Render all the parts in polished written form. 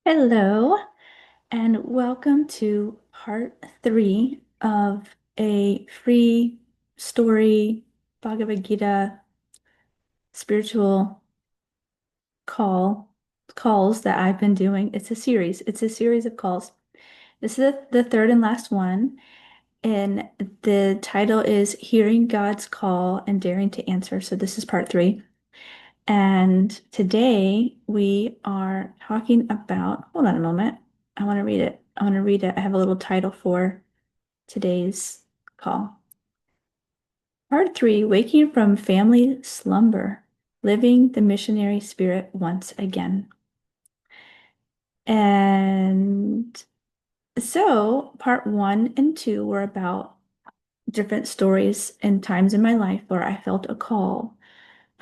Hello, and welcome to part three of a free story Bhagavad Gita spiritual call calls that I've been doing. It's a series. It's a series of calls. This is the third and last one, and the title is Hearing God's Call and Daring to Answer. So this is part three. And today we are talking about, hold on a moment. I want to read it. I want to read it. I have a little title for today's call. Part three, Waking from Family Slumber, Living the Missionary Spirit Once Again. And so part one and two were about different stories and times in my life where I felt a call.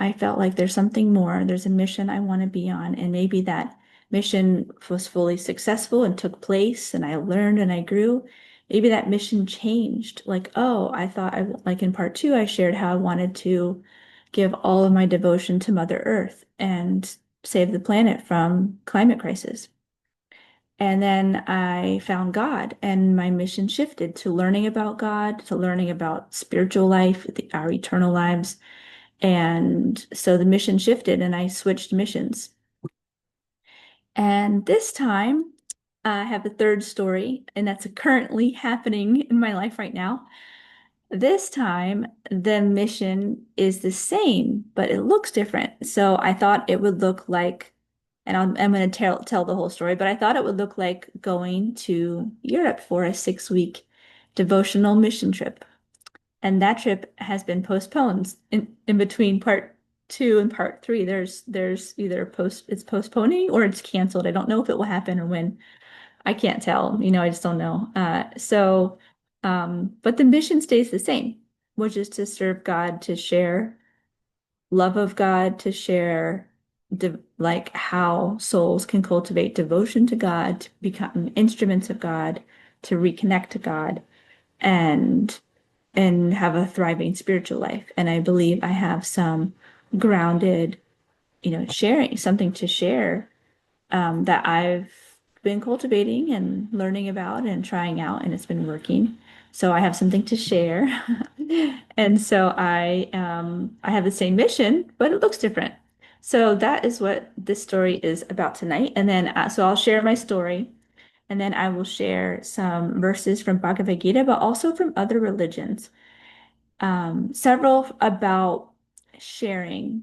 I felt like there's something more. There's a mission I want to be on. And maybe that mission was fully successful and took place, and I learned and I grew. Maybe that mission changed. Like, oh, I thought like in part two, I shared how I wanted to give all of my devotion to Mother Earth and save the planet from climate crisis. And then I found God, and my mission shifted to learning about God, to learning about spiritual life, our eternal lives. And so the mission shifted and I switched missions. And this time I have a third story, and that's currently happening in my life right now. This time the mission is the same, but it looks different. So I thought it would look like, and I'm going to tell the whole story, but I thought it would look like going to Europe for a 6 week devotional mission trip. And that trip has been postponed in between part two and part three. There's either it's postponing or it's canceled. I don't know if it will happen or when. I can't tell. I just don't know. But the mission stays the same, which is to serve God, to share love of God, to share like how souls can cultivate devotion to God, to become instruments of God, to reconnect to God, and have a thriving spiritual life. And I believe I have some grounded, sharing, something to share that I've been cultivating and learning about and trying out, and it's been working. So I have something to share. And so I have the same mission, but it looks different. So that is what this story is about tonight. And then so I'll share my story, and then I will share some verses from Bhagavad Gita, but also from other religions, several about sharing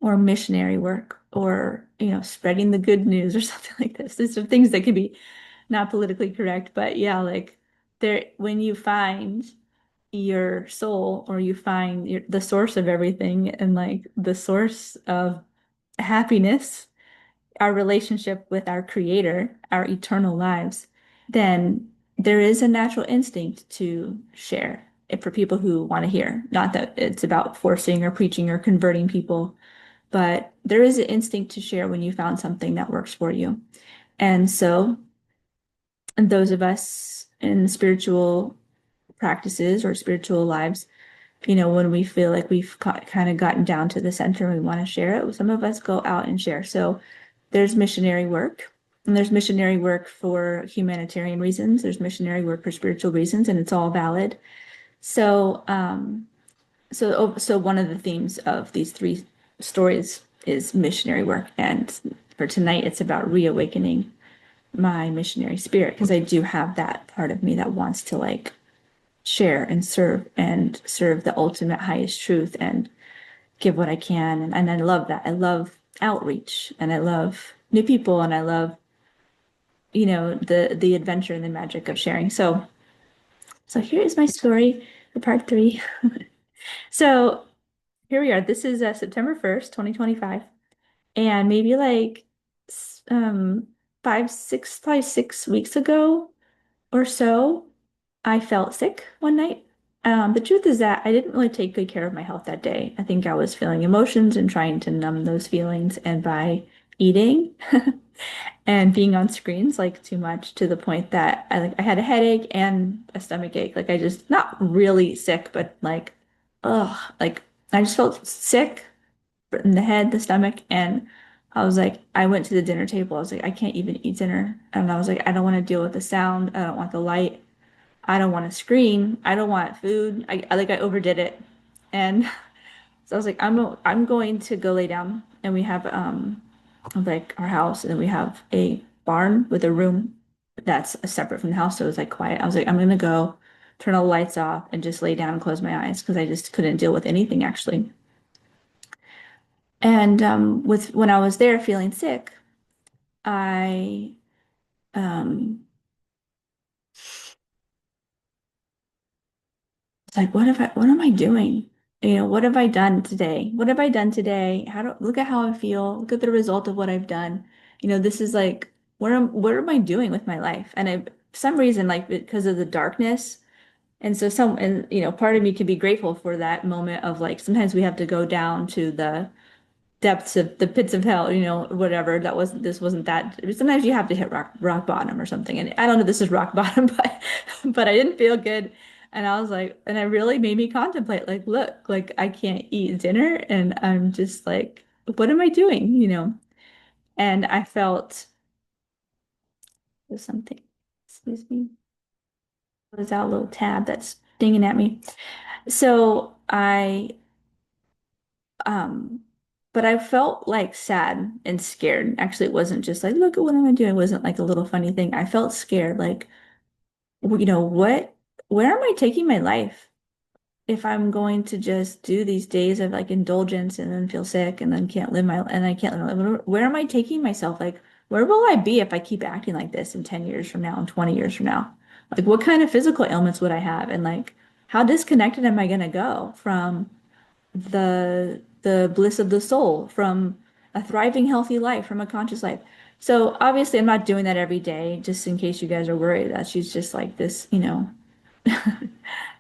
or missionary work or, spreading the good news or something like this. These are things that can be not politically correct, but yeah, like when you find your soul, or you find the source of everything, and like the source of happiness, our relationship with our creator, our eternal lives, then there is a natural instinct to share it for people who want to hear. Not that it's about forcing or preaching or converting people, but there is an instinct to share when you found something that works for you. And so, and those of us in spiritual practices or spiritual lives, when we feel like we've kind of gotten down to the center and we want to share it, some of us go out and share. So there's missionary work, and there's missionary work for humanitarian reasons. There's missionary work for spiritual reasons, and it's all valid. So, so one of the themes of these three stories is missionary work. And for tonight, it's about reawakening my missionary spirit, because I do have that part of me that wants to like share and serve the ultimate highest truth and give what I can. And I love that. I love outreach, and I love new people, and I love, the adventure and the magic of sharing. So here is my story for part three. So here we are. This is September 1st, 2025. And maybe like um 5, 6 weeks ago or so, I felt sick one night. The truth is that I didn't really take good care of my health that day. I think I was feeling emotions and trying to numb those feelings, and by eating and being on screens like too much, to the point that I had a headache and a stomach ache. Like, I just, not really sick, but like, ugh, like I just felt sick in the head, the stomach, and I was like, I went to the dinner table. I was like, I can't even eat dinner. And I was like, I don't want to deal with the sound. I don't want the light. I don't want to scream. I don't want food. I overdid it. And so I was like, I'm going to go lay down. And we have like our house, and then we have a barn with a room that's separate from the house, so it was like quiet. I was like, I'm gonna go turn all the lights off and just lay down and close my eyes because I just couldn't deal with anything actually. And with when I was there feeling sick, I um was like, what am I doing? You know, what have I done today? What have I done today? Look at how I feel. Look at the result of what I've done. You know, this is like, what am I doing with my life? And I, for some reason, like because of the darkness, and so part of me can be grateful for that moment of like, sometimes we have to go down to the depths of the pits of hell, whatever. This wasn't that. Sometimes you have to hit rock bottom or something. And I don't know if this is rock bottom, but I didn't feel good. And I was like, and it really made me contemplate, like, look, like I can't eat dinner and I'm just like, what am I doing? And I felt there's something, excuse me, was out a little tab that's dinging at me. So Um, but I felt like sad and scared. Actually, it wasn't just like, look at what am I doing? It wasn't like a little funny thing. I felt scared, like, where am I taking my life? If I'm going to just do these days of like indulgence and then feel sick and then I can't live my life. Where am I taking myself? Like, where will I be if I keep acting like this in 10 years from now and 20 years from now? Like, what kind of physical ailments would I have? And like, how disconnected am I going to go from the bliss of the soul, from a thriving, healthy life, from a conscious life? So obviously, I'm not doing that every day, just in case you guys are worried that she's just like this,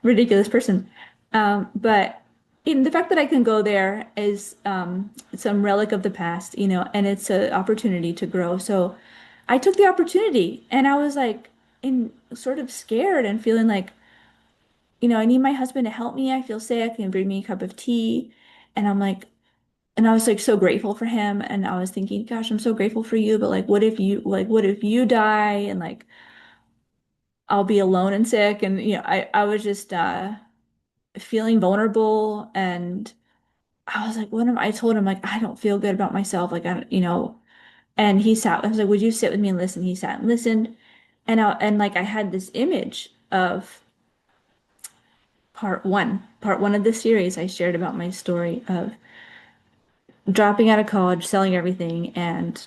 ridiculous person. But the fact that I can go there is some relic of the past, and it's an opportunity to grow. So I took the opportunity, and I was like, in sort of scared and feeling like, I need my husband to help me. I feel sick and bring me a cup of tea. And I'm like, and I was like so grateful for him. And I was thinking, gosh, I'm so grateful for you. But what if you die and like I'll be alone and sick? And, I was just feeling vulnerable. And I was like, I told him, like, I don't feel good about myself. Like, I don't, and he sat, I was like, would you sit with me and listen? He sat and listened. And like, I had this image of part one of the series. I shared about my story of dropping out of college, selling everything, and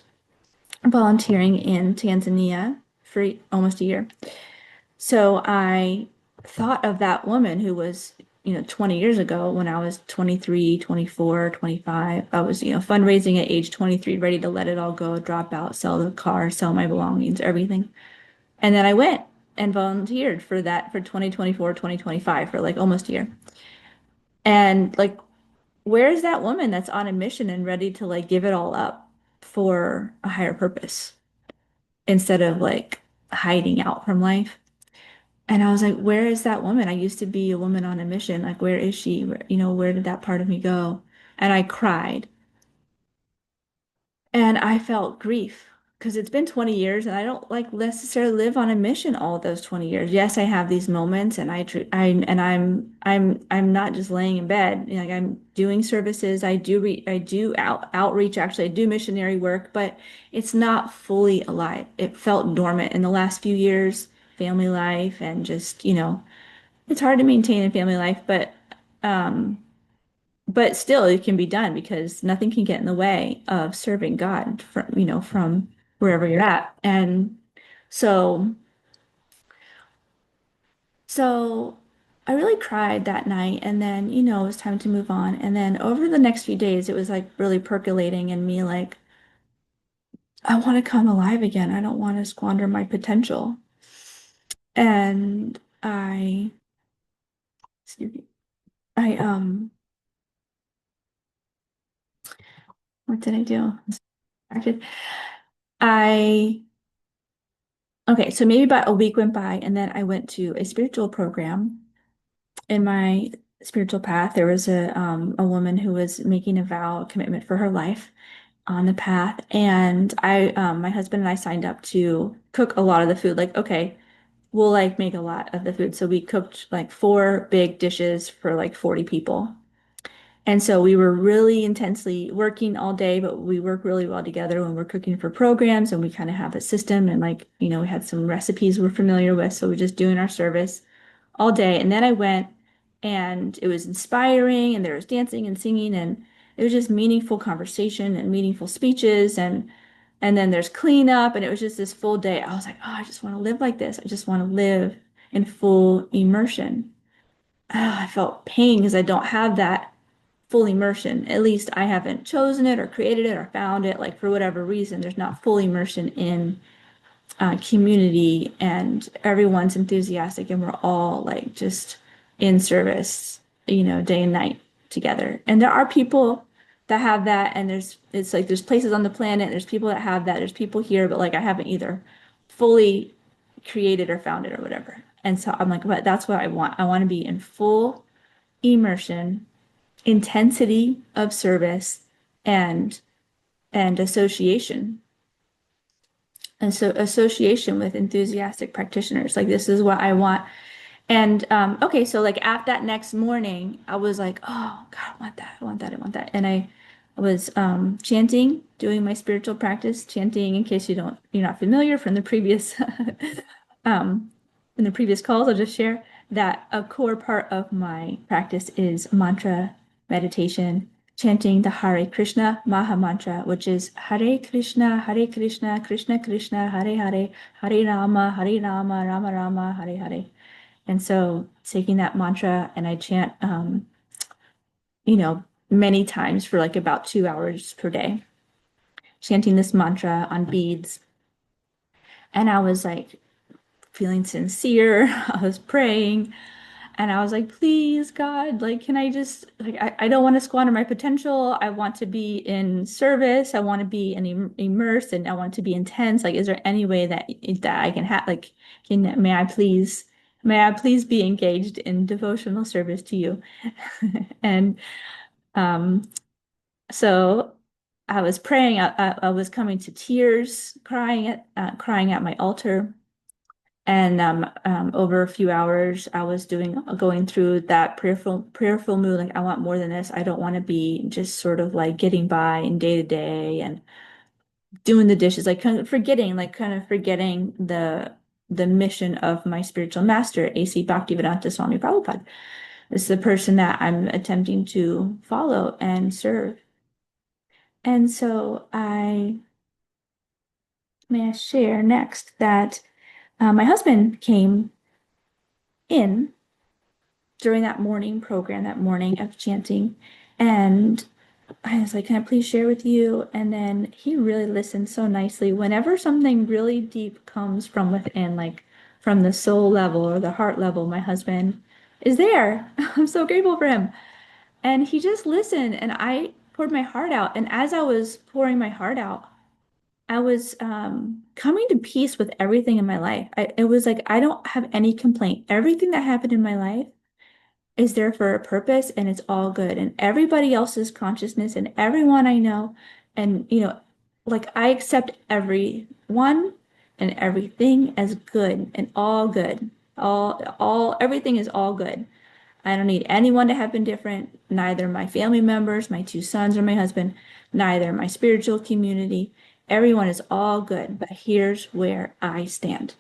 volunteering in Tanzania for almost a year. So I thought of that woman who was, 20 years ago when I was 23, 24, 25. I was, fundraising at age 23, ready to let it all go, drop out, sell the car, sell my belongings, everything. And then I went and volunteered for that for 2024, 2025 for like almost a year. And like, where is that woman that's on a mission and ready to like give it all up for a higher purpose instead of like hiding out from life? And I was like, where is that woman? I used to be a woman on a mission. Like, where is she? Where did that part of me go? And I cried. And I felt grief because it's been 20 years and I don't like necessarily live on a mission all those 20 years. Yes, I have these moments and I'm not just laying in bed. Like, I'm doing services. I do outreach actually. I do missionary work, but it's not fully alive. It felt dormant in the last few years, family life and just, it's hard to maintain a family life, um but still it can be done because nothing can get in the way of serving God from wherever you're at. And so so I really cried that night, and then it was time to move on. And then over the next few days it was like really percolating in me, like, I want to come alive again. I don't want to squander my potential. And excuse me, I what did I do? I Okay, so maybe about a week went by, and then I went to a spiritual program. In my spiritual path, there was a woman who was making a vow, a commitment for her life, on the path. And my husband and I signed up to cook a lot of the food. Like, okay, we'll like make a lot of the food. So we cooked like four big dishes for like 40 people. And so we were really intensely working all day, but we work really well together when we're cooking for programs and we kind of have a system and like, we had some recipes we're familiar with. So we're just doing our service all day. And then I went and it was inspiring and there was dancing and singing and it was just meaningful conversation and meaningful speeches and then there's cleanup and it was just this full day. I was like, oh, I just want to live like this. I just want to live in full immersion. I felt pain because I don't have that full immersion. At least I haven't chosen it or created it or found it. Like for whatever reason, there's not full immersion in community and everyone's enthusiastic and we're all like just in service, day and night together. And there are people that have that, and it's like there's places on the planet, there's people that have that, there's people here, but like I haven't either fully created or found it or whatever. And so I'm like, but that's what I want. I want to be in full immersion, intensity of service, and association and so association with enthusiastic practitioners. Like this is what I want. And okay, so like at that next morning, I was like, oh God, I want that, I want that, I want that. And I was chanting, doing my spiritual practice, chanting in case you're not familiar from the previous um in the previous calls, I'll just share that a core part of my practice is mantra meditation, chanting the Hare Krishna Maha Mantra, which is Hare Krishna, Krishna Krishna, Hare Hare, Hare Rama, Rama Rama, Hare Hare. And so taking that mantra and I chant, many times for like about 2 hours per day, chanting this mantra on beads. And I was like feeling sincere. I was praying and I was like, please, God, like, can I just, like, I don't want to squander my potential. I want to be in service. I want to be immersed and I want to be intense. Like, is there any way that I can have, like, may I please be engaged in devotional service to you? And um, so I was praying. I was coming to tears, crying at my altar. And over a few hours, I was going through that prayerful mood. Like, I want more than this. I don't want to be just sort of like getting by in day to day and doing the dishes, like kind of forgetting the mission of my spiritual master, A.C. Bhaktivedanta Swami Prabhupada. It's the person that I'm attempting to follow and serve. And so may I share next that my husband came in during that morning program, that morning of chanting. And I was like, can I please share with you? And then he really listened so nicely. Whenever something really deep comes from within, like from the soul level or the heart level, my husband is there. I'm so grateful for him. And he just listened and I poured my heart out. And as I was pouring my heart out, I was coming to peace with everything in my life. It was like, I don't have any complaint. Everything that happened in my life is there for a purpose and it's all good. And everybody else's consciousness and everyone I know, and like I accept everyone and everything as good and all good. Everything is all good. I don't need anyone to have been different, neither my family members, my two sons, or my husband, neither my spiritual community. Everyone is all good, but here's where I stand.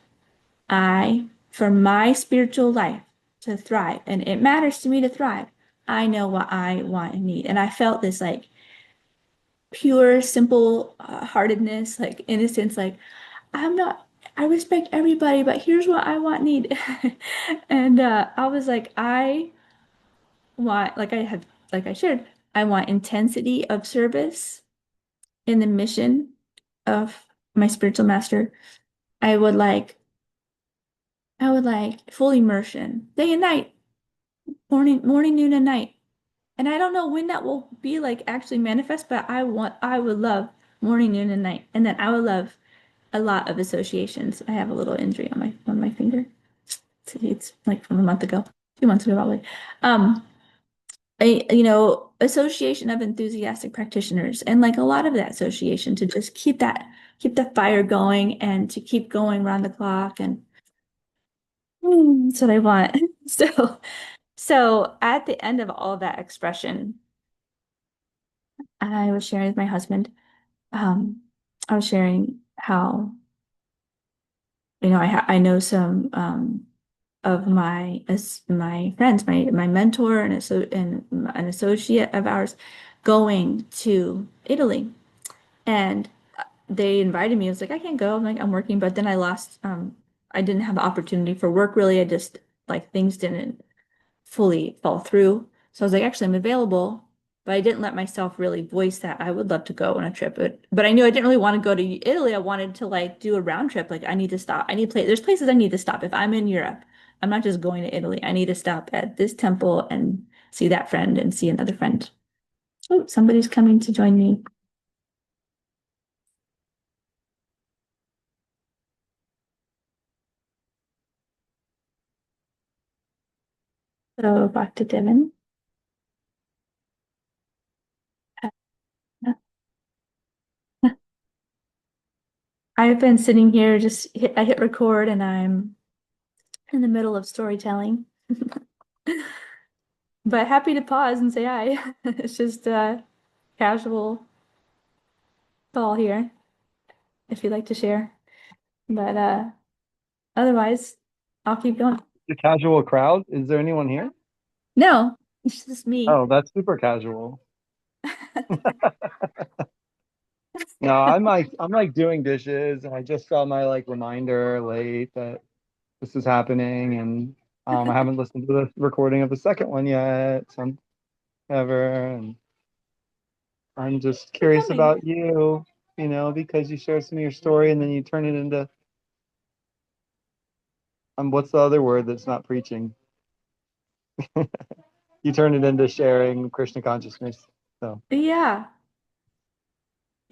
For my spiritual life to thrive, and it matters to me to thrive, I know what I want and need. And I felt this like pure, simple heartedness, like innocence, like I respect everybody, but here's what I want, need. And I was like, I want, like I shared, I want intensity of service in the mission of my spiritual master. I would like, I would like full immersion, day and night, morning, noon, and night. And I don't know when that will be like actually manifest, but I would love morning, noon, and night. And then I would love a lot of associations. I have a little injury on my finger. It's like from a month ago, 2 months ago probably. Um, association of enthusiastic practitioners and like a lot of that association to just keep that fire going and to keep going around the clock and that's what I want. So at the end of all that expression, I was sharing with my husband, um, I was sharing how, I know some of my friends, my mentor and an associate of ours going to Italy. And they invited me. I was like, I can't go. I'm like, I'm working, but then I didn't have the opportunity for work really. I just like things didn't fully fall through. So I was like, actually, I'm available, but I didn't let myself really voice that I would love to go on a trip. But I knew I didn't really want to go to Italy. I wanted to like do a round trip. Like I need to stop. There's places I need to stop. If I'm in Europe, I'm not just going to Italy. I need to stop at this temple and see that friend and see another friend. Oh, somebody's coming to join me. So back to Devin. I've been sitting here, I hit record and I'm in the middle of storytelling, but happy to pause and say hi. It's just a casual call here if you'd like to share. But otherwise, I'll keep going. The casual crowd. Is there anyone here? No, it's just me. Oh, that's super casual. No, I'm like doing dishes and I just saw my like reminder late that this is happening and I haven't listened to the recording of the second one yet. So ever and I'm just They're curious coming. about you, because you shared some of your story and then you turn it into what's the other word that's not preaching? You turn it into sharing Krishna consciousness. So Yeah.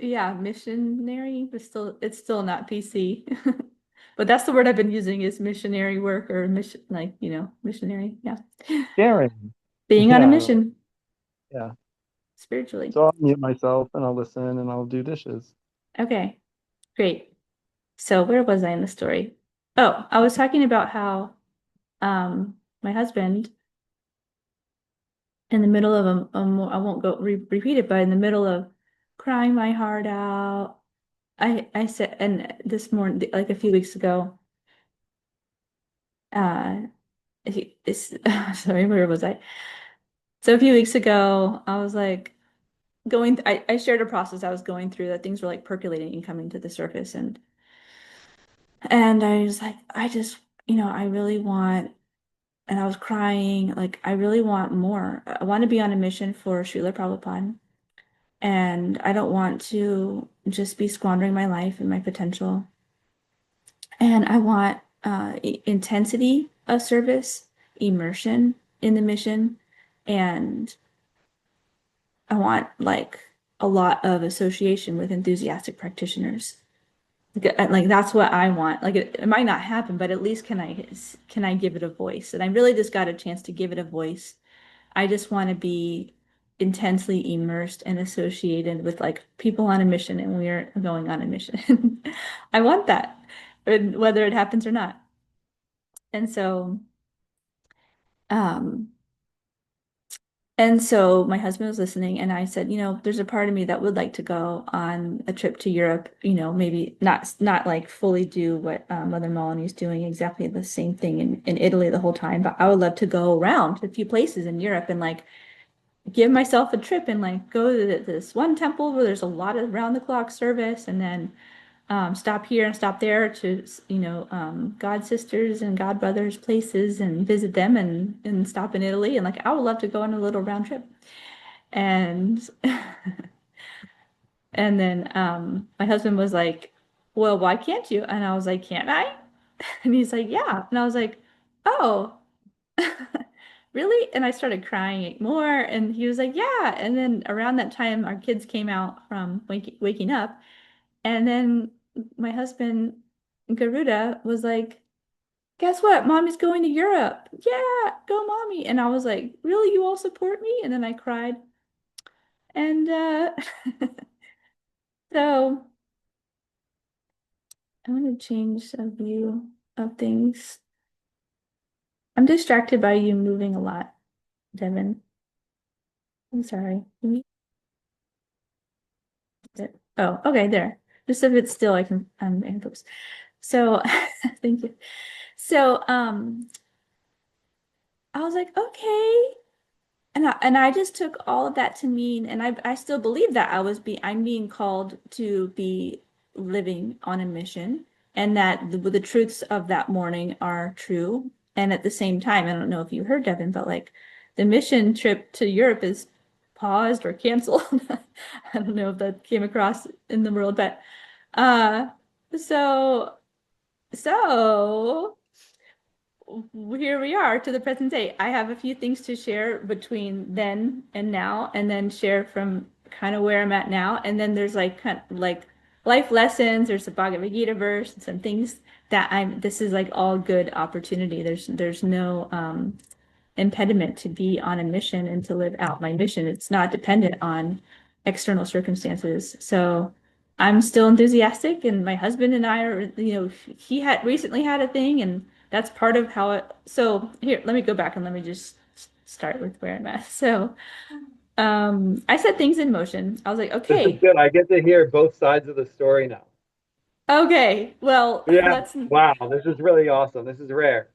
Yeah, missionary, but it's still not PC. But that's the word I've been using is missionary work or mission, like, missionary. Yeah. sharing. Being on a Yeah. mission Yeah. spiritually. So I'll mute myself and I'll listen and I'll do dishes. Okay, great. So where was I in the story? Oh, I was talking about how my husband in the middle of I won't go repeat it, but in the middle of crying my heart out, I said, and this morning, like a few weeks ago, uh, sorry, where was I? So a few weeks ago, I was like I shared a process I was going through that things were like percolating and coming to the surface, and I was like, I really want. And I was crying, like, I really want more. I want to be on a mission for Srila Prabhupada. And I don't want to just be squandering my life and my potential. And I want intensity of service, immersion in the mission, and I want like a lot of association with enthusiastic practitioners. Like that's what I want. Like it might not happen, but at least can I give it a voice? And I really just got a chance to give it a voice. I just want to be intensely immersed and associated with like people on a mission, and we're going on a mission. I want that, whether it happens or not. And so, um, and so my husband was listening, and I said, there's a part of me that would like to go on a trip to Europe. Maybe not like fully do what Mother Melanie doing exactly the same thing in Italy the whole time, but I would love to go around a few places in Europe and like give myself a trip and like go to this one temple where there's a lot of round the clock service and then stop here and stop there to god sisters and god brothers places and visit them and stop in Italy and like I would love to go on a little round trip and and then my husband was like, well, why can't you? And I was like, can't I? And he's like, yeah. And I was like, oh, really? And I started crying more. And he was like, yeah. And then around that time, our kids came out from waking up. And then my husband, Garuda, was like, guess what? Mommy's going to Europe. Yeah, go mommy. And I was like, really? You all support me? And then I cried. And so I want to change a view of things. I'm distracted by you moving a lot, Devin. I'm sorry. Oh, okay, there. Just if it's still, I can and focus. So thank you. So I was like, okay. And I just took all of that to mean, and I still believe that I'm being called to be living on a mission, and that the truths of that morning are true. And at the same time, I don't know if you heard, Devin, but like the mission trip to Europe is paused or canceled. I don't know if that came across in the world, but uh so so here we are to the present day. I have a few things to share between then and now, and then share from kind of where I'm at now. And then there's like kind of like life lessons. There's a Bhagavad Gita verse and some things that this is like all good opportunity. There's no impediment to be on a mission and to live out my mission. It's not dependent on external circumstances. So I'm still enthusiastic, and my husband and I are, he had recently had a thing, and that's part of how it. So here, let me go back and let me just start with where I'm at. So I set things in motion. I was like, This is okay, good. I get to hear both sides of the story now. okay, well, Yeah. let's, Wow. This is really awesome. This is rare.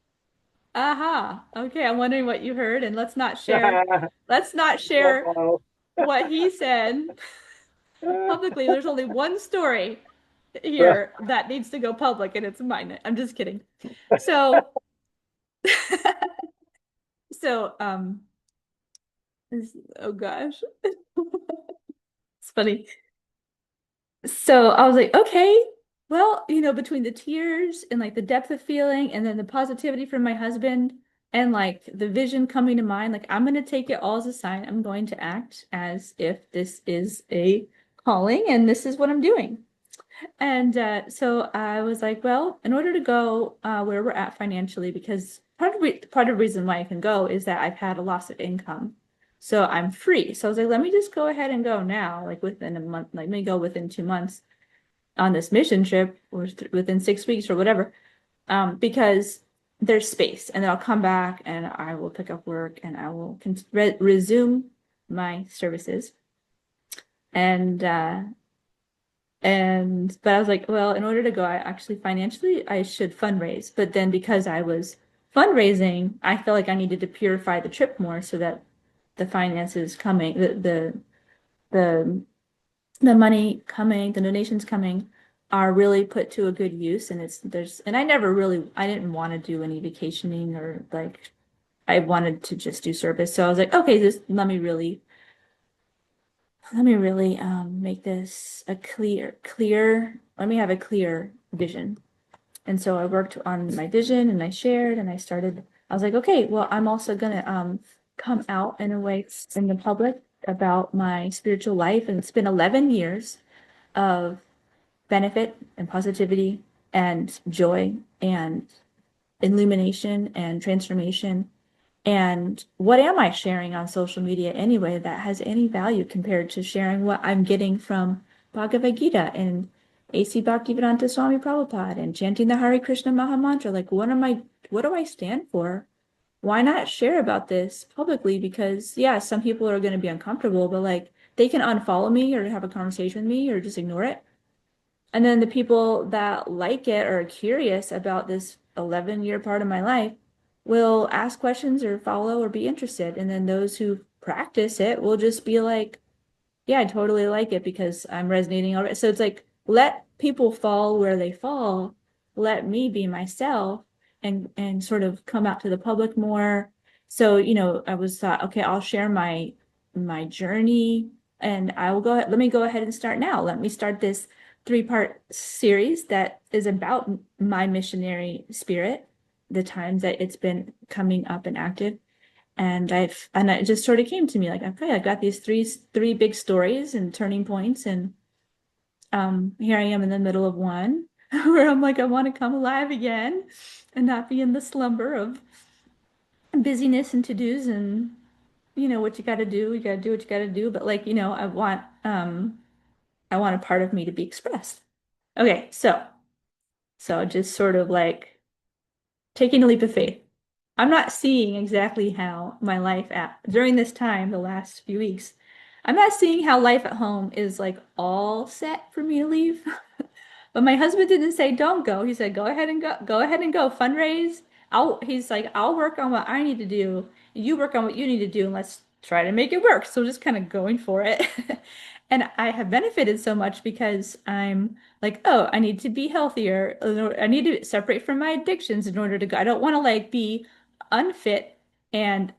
aha, okay, I'm wondering what you heard, and let's not share Uh-oh. what he said publicly. There's only one story here that needs to go public, and it's mine. I'm just kidding. So, so oh gosh, it's funny. So I was like, okay, well, between the tears and like the depth of feeling, and then the positivity from my husband, and like the vision coming to mind, like I'm going to take it all as a sign. I'm going to act as if this is a calling and this is what I'm doing. And so I was like, well, in order to go where we're at financially, because part of the reason why I can go is that I've had a loss of income. So I'm free. So I was like, let me just go ahead and go now, like within a month, like maybe go within 2 months on this mission trip, or within 6 weeks or whatever, because there's space, and then I'll come back and I will pick up work and I will resume my services. And but I was like, well, in order to go, I actually financially I should fundraise. But then because I was fundraising, I felt like I needed to purify the trip more so that the finances coming, the the money coming, the donations coming are really put to a good use. And and I didn't want to do any vacationing, or like I wanted to just do service. So I was like, okay, this let me really make this a let me have a clear vision. And so I worked on my vision, and I shared, and I was like, okay, well, I'm also gonna come out in a way in the public about my spiritual life. And it's been 11 years of benefit and positivity and joy and illumination and transformation. And what am I sharing on social media anyway that has any value compared to sharing what I'm getting from Bhagavad Gita and A.C. Bhaktivedanta Swami Prabhupada and chanting the Hare Krishna Maha Mantra? Like, what do I stand for? Why not share about this publicly? Because yeah, some people are going to be uncomfortable, but like they can unfollow me or have a conversation with me or just ignore it. And then the people that like it or are curious about this 11-year part of my life will ask questions or follow or be interested. And then those who practice it will just be like, yeah, I totally like it because I'm resonating already. So it's like, let people fall where they fall. Let me be myself, and sort of come out to the public more. So, I was thought, okay, I'll share my journey, and I will go ahead. Let me go ahead and start now. Let me start this 3-part series that is about my missionary spirit, the times that it's been coming up and active. And it just sort of came to me like, okay, I got these three big stories and turning points, and here I am in the middle of one. where I'm like, I want to come alive again and not be in the slumber of busyness and to-dos and what you got to do. You got to do what you got to do. But like, I want a part of me to be expressed. Okay, so just sort of like taking a leap of faith. I'm not seeing exactly how my life at during this time, the last few weeks, I'm not seeing how life at home is like all set for me to leave. But my husband didn't say don't go. He said go ahead and go. Go ahead and go. Fundraise. He's like, I'll work on what I need to do. You work on what you need to do, and let's try to make it work. So just kind of going for it. And I have benefited so much because I'm like, oh, I need to be healthier. I need to separate from my addictions in order to go. I don't want to like be unfit and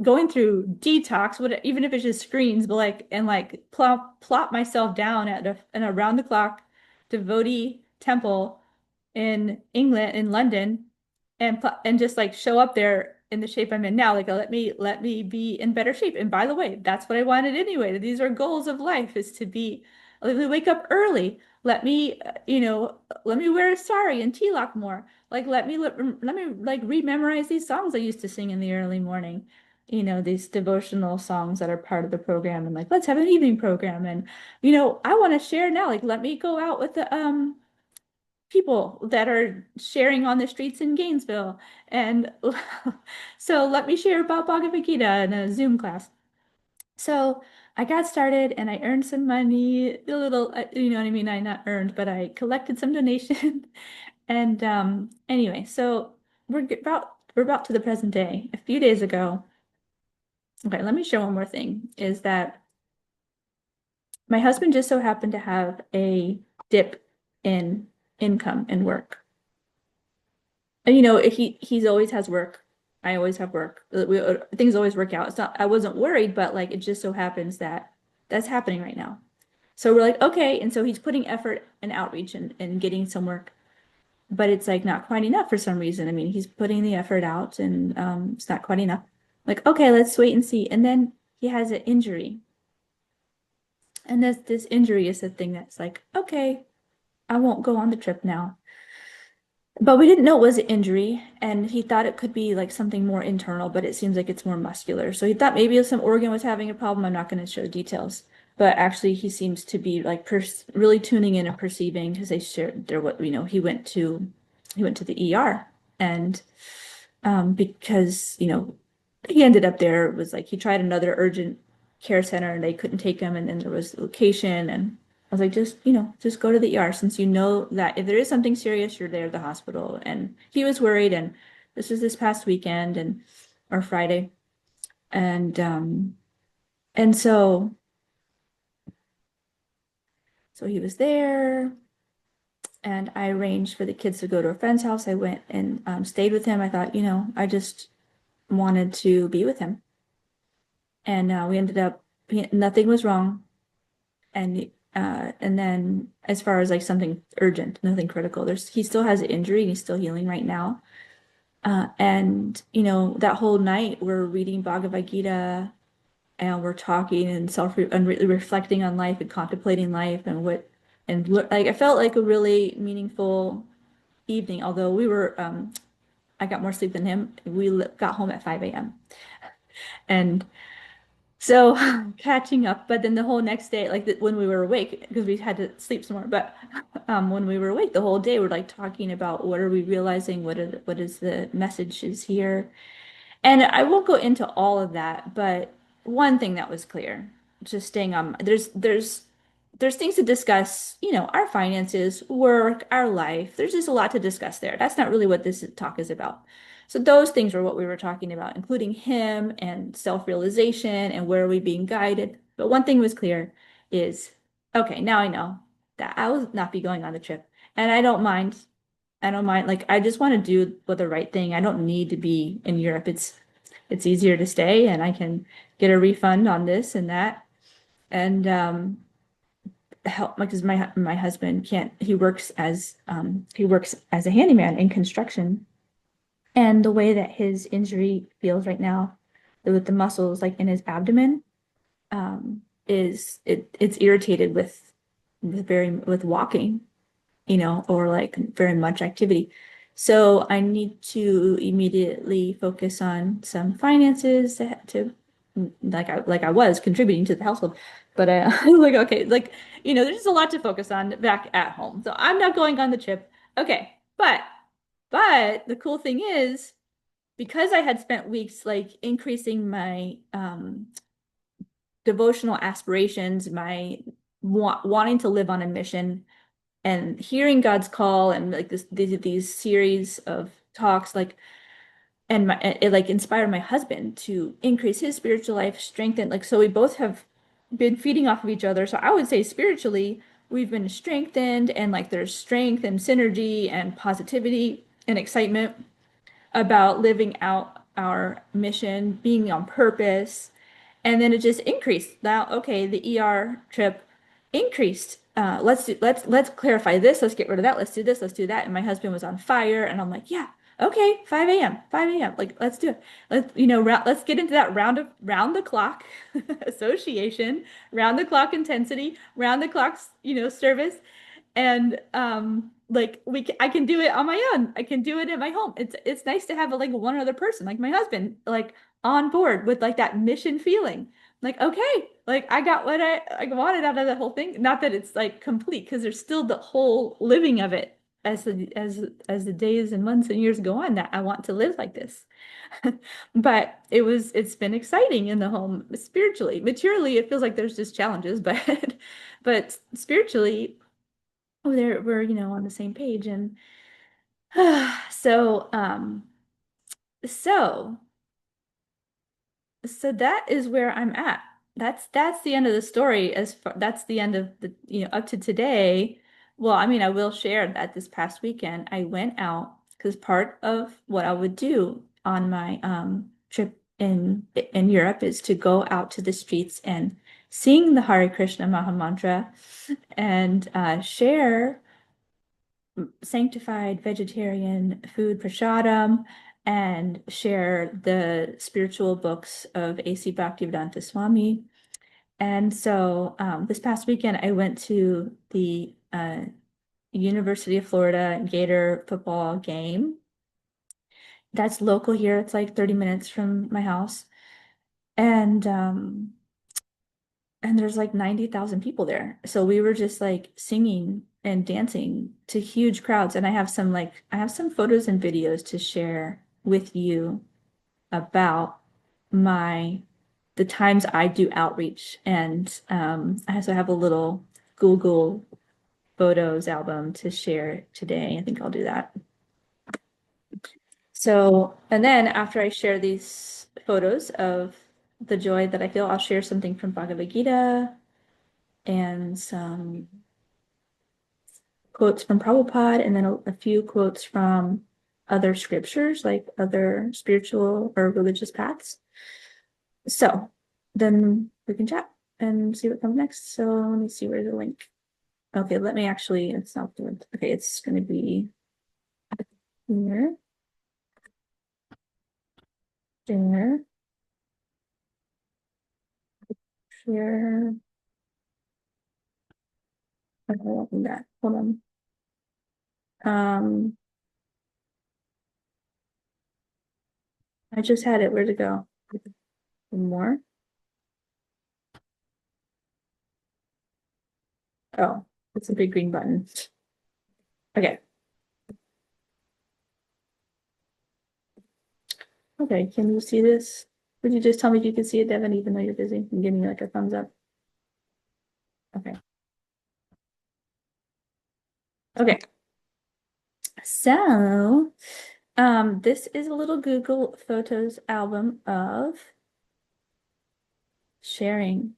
going through detox, what even if it's just screens, but like and like plop myself down at an around the clock devotee temple in England, in London, and just like show up there in the shape I'm in now. Like let me be in better shape. And by the way, that's what I wanted anyway. These are goals of life is to be let me wake up early. Let me wear a sari and tilak more. Like let me like rememorize these songs I used to sing in the early morning. These devotional songs that are part of the program and like let's have an evening program and I want to share now. Like let me go out with the people that are sharing on the streets in Gainesville. And so let me share about Bhagavad Gita in a Zoom class. So I got started and I earned some money, a little, you know what I mean? I not earned, but I collected some donation. And anyway, so we're about to the present day. A few days ago, okay, let me share one more thing, is that my husband just so happened to have a dip in income and work. And he's always has work. I always have work. Things always work out. It's not, I wasn't worried, but like it just so happens that that's happening right now. So we're like, okay. And so he's putting effort and outreach and getting some work, but it's like not quite enough for some reason. I mean, he's putting the effort out and it's not quite enough. Like, okay, let's wait and see. And then he has an injury. And this injury is the thing that's like, okay, I won't go on the trip now. But we didn't know it was an injury, and he thought it could be like something more internal, but it seems like it's more muscular. So he thought maybe some organ was having a problem. I'm not going to show details, but actually he seems to be like really tuning in and perceiving because they shared their what he went to the ER, and because he ended up there. It was like he tried another urgent care center and they couldn't take him, and then there was the location, and I was like, just go to the ER since you know that if there is something serious, you're there at the hospital. And he was worried, and this was this past weekend and or Friday, and so he was there, and I arranged for the kids to go to a friend's house. I went and stayed with him. I thought, I just wanted to be with him. And we ended up, nothing was wrong. And then as far as like something urgent, nothing critical, he still has an injury and he's still healing right now. And that whole night we're reading Bhagavad Gita and we're talking and really reflecting on life and contemplating life like I felt like a really meaningful evening, although I got more sleep than him. We got home at 5 a.m. And so catching up, but then the whole next day, like when we were awake, because we had to sleep some more, but when we were awake the whole day, we're like talking about what are we realizing, what is the messages here, and I won't go into all of that, but one thing that was clear, just staying on, there's things to discuss, our finances, work, our life. There's just a lot to discuss there. That's not really what this talk is about. So those things were what we were talking about, including him and self-realization and where are we being guided. But one thing was clear is, okay, now I know that I will not be going on the trip. And I don't mind. I don't mind. Like, I just want to do the right thing. I don't need to be in Europe. It's easier to stay and I can get a refund on this and that. And help because my husband can't he works as a handyman in construction. And the way that his injury feels right now, with the muscles like in his abdomen, it's irritated with walking. or like very much activity. So I need to immediately focus on some finances to like I was contributing to the household. But like okay, like there's just a lot to focus on back at home. So I'm not going on the trip. Okay, but the cool thing is because I had spent weeks like increasing my devotional aspirations, my wanting to live on a mission and hearing God's call and like these series of talks like it like inspired my husband to increase his spiritual life, strengthen like so we both have been feeding off of each other. So I would say spiritually we've been strengthened and like there's strength and synergy and positivity and excitement about living out our mission, being on purpose. And then it just increased. Now, okay, the ER trip increased. Let's clarify this. Let's get rid of that. Let's do this. Let's do that. And my husband was on fire, and I'm like, yeah, okay, 5 a.m., 5 a.m. Like, let's do it. Let's get into that round the clock association, round the clock intensity, round the clock, service. And like I can do it on my own. I can do it at my home. It's nice to have like one other person, like my husband, like on board with like that mission feeling. Like, okay, like I got what I wanted out of the whole thing. Not that it's like complete, because there's still the whole living of it as the days and months and years go on that I want to live like this. But it's been exciting in the home spiritually. Materially, it feels like there's just challenges, but but spiritually we're on the same page. And so so so that is where I'm at. That's the end of the story. As far that's the end of the up to today. Well, I mean, I will share that this past weekend I went out because part of what I would do on my trip in Europe is to go out to the streets and sing the Hare Krishna Maha Mantra and share sanctified vegetarian food prasadam and share the spiritual books of A.C. Bhaktivedanta Swami. And so this past weekend, I went to the University of Florida Gator football game. That's local here. It's like 30 minutes from my house. And and there's like 90,000 people there. So we were just like singing and dancing to huge crowds. And I have some photos and videos to share with you about my the times I do outreach. And I also have a little Google Photos album to share today. I think I'll do that. So, and then after I share these photos of the joy that I feel, I'll share something from Bhagavad Gita and some quotes from Prabhupada, and then a few quotes from other scriptures, like other spiritual or religious paths. So then we can chat and see what comes next. So let me see where's the link. Okay, let me actually, it's not the link. Okay, it's going to be here, there, share. Okay, I'll do that. Hold on. Um, I just had it. Where'd it go? More? Oh, it's a big green button. Okay. Okay, can you see this? Would you just tell me if you can see it, Devin, even though you're busy, and give me like a thumbs up? Okay. Okay. So, this is a little Google Photos album of sharing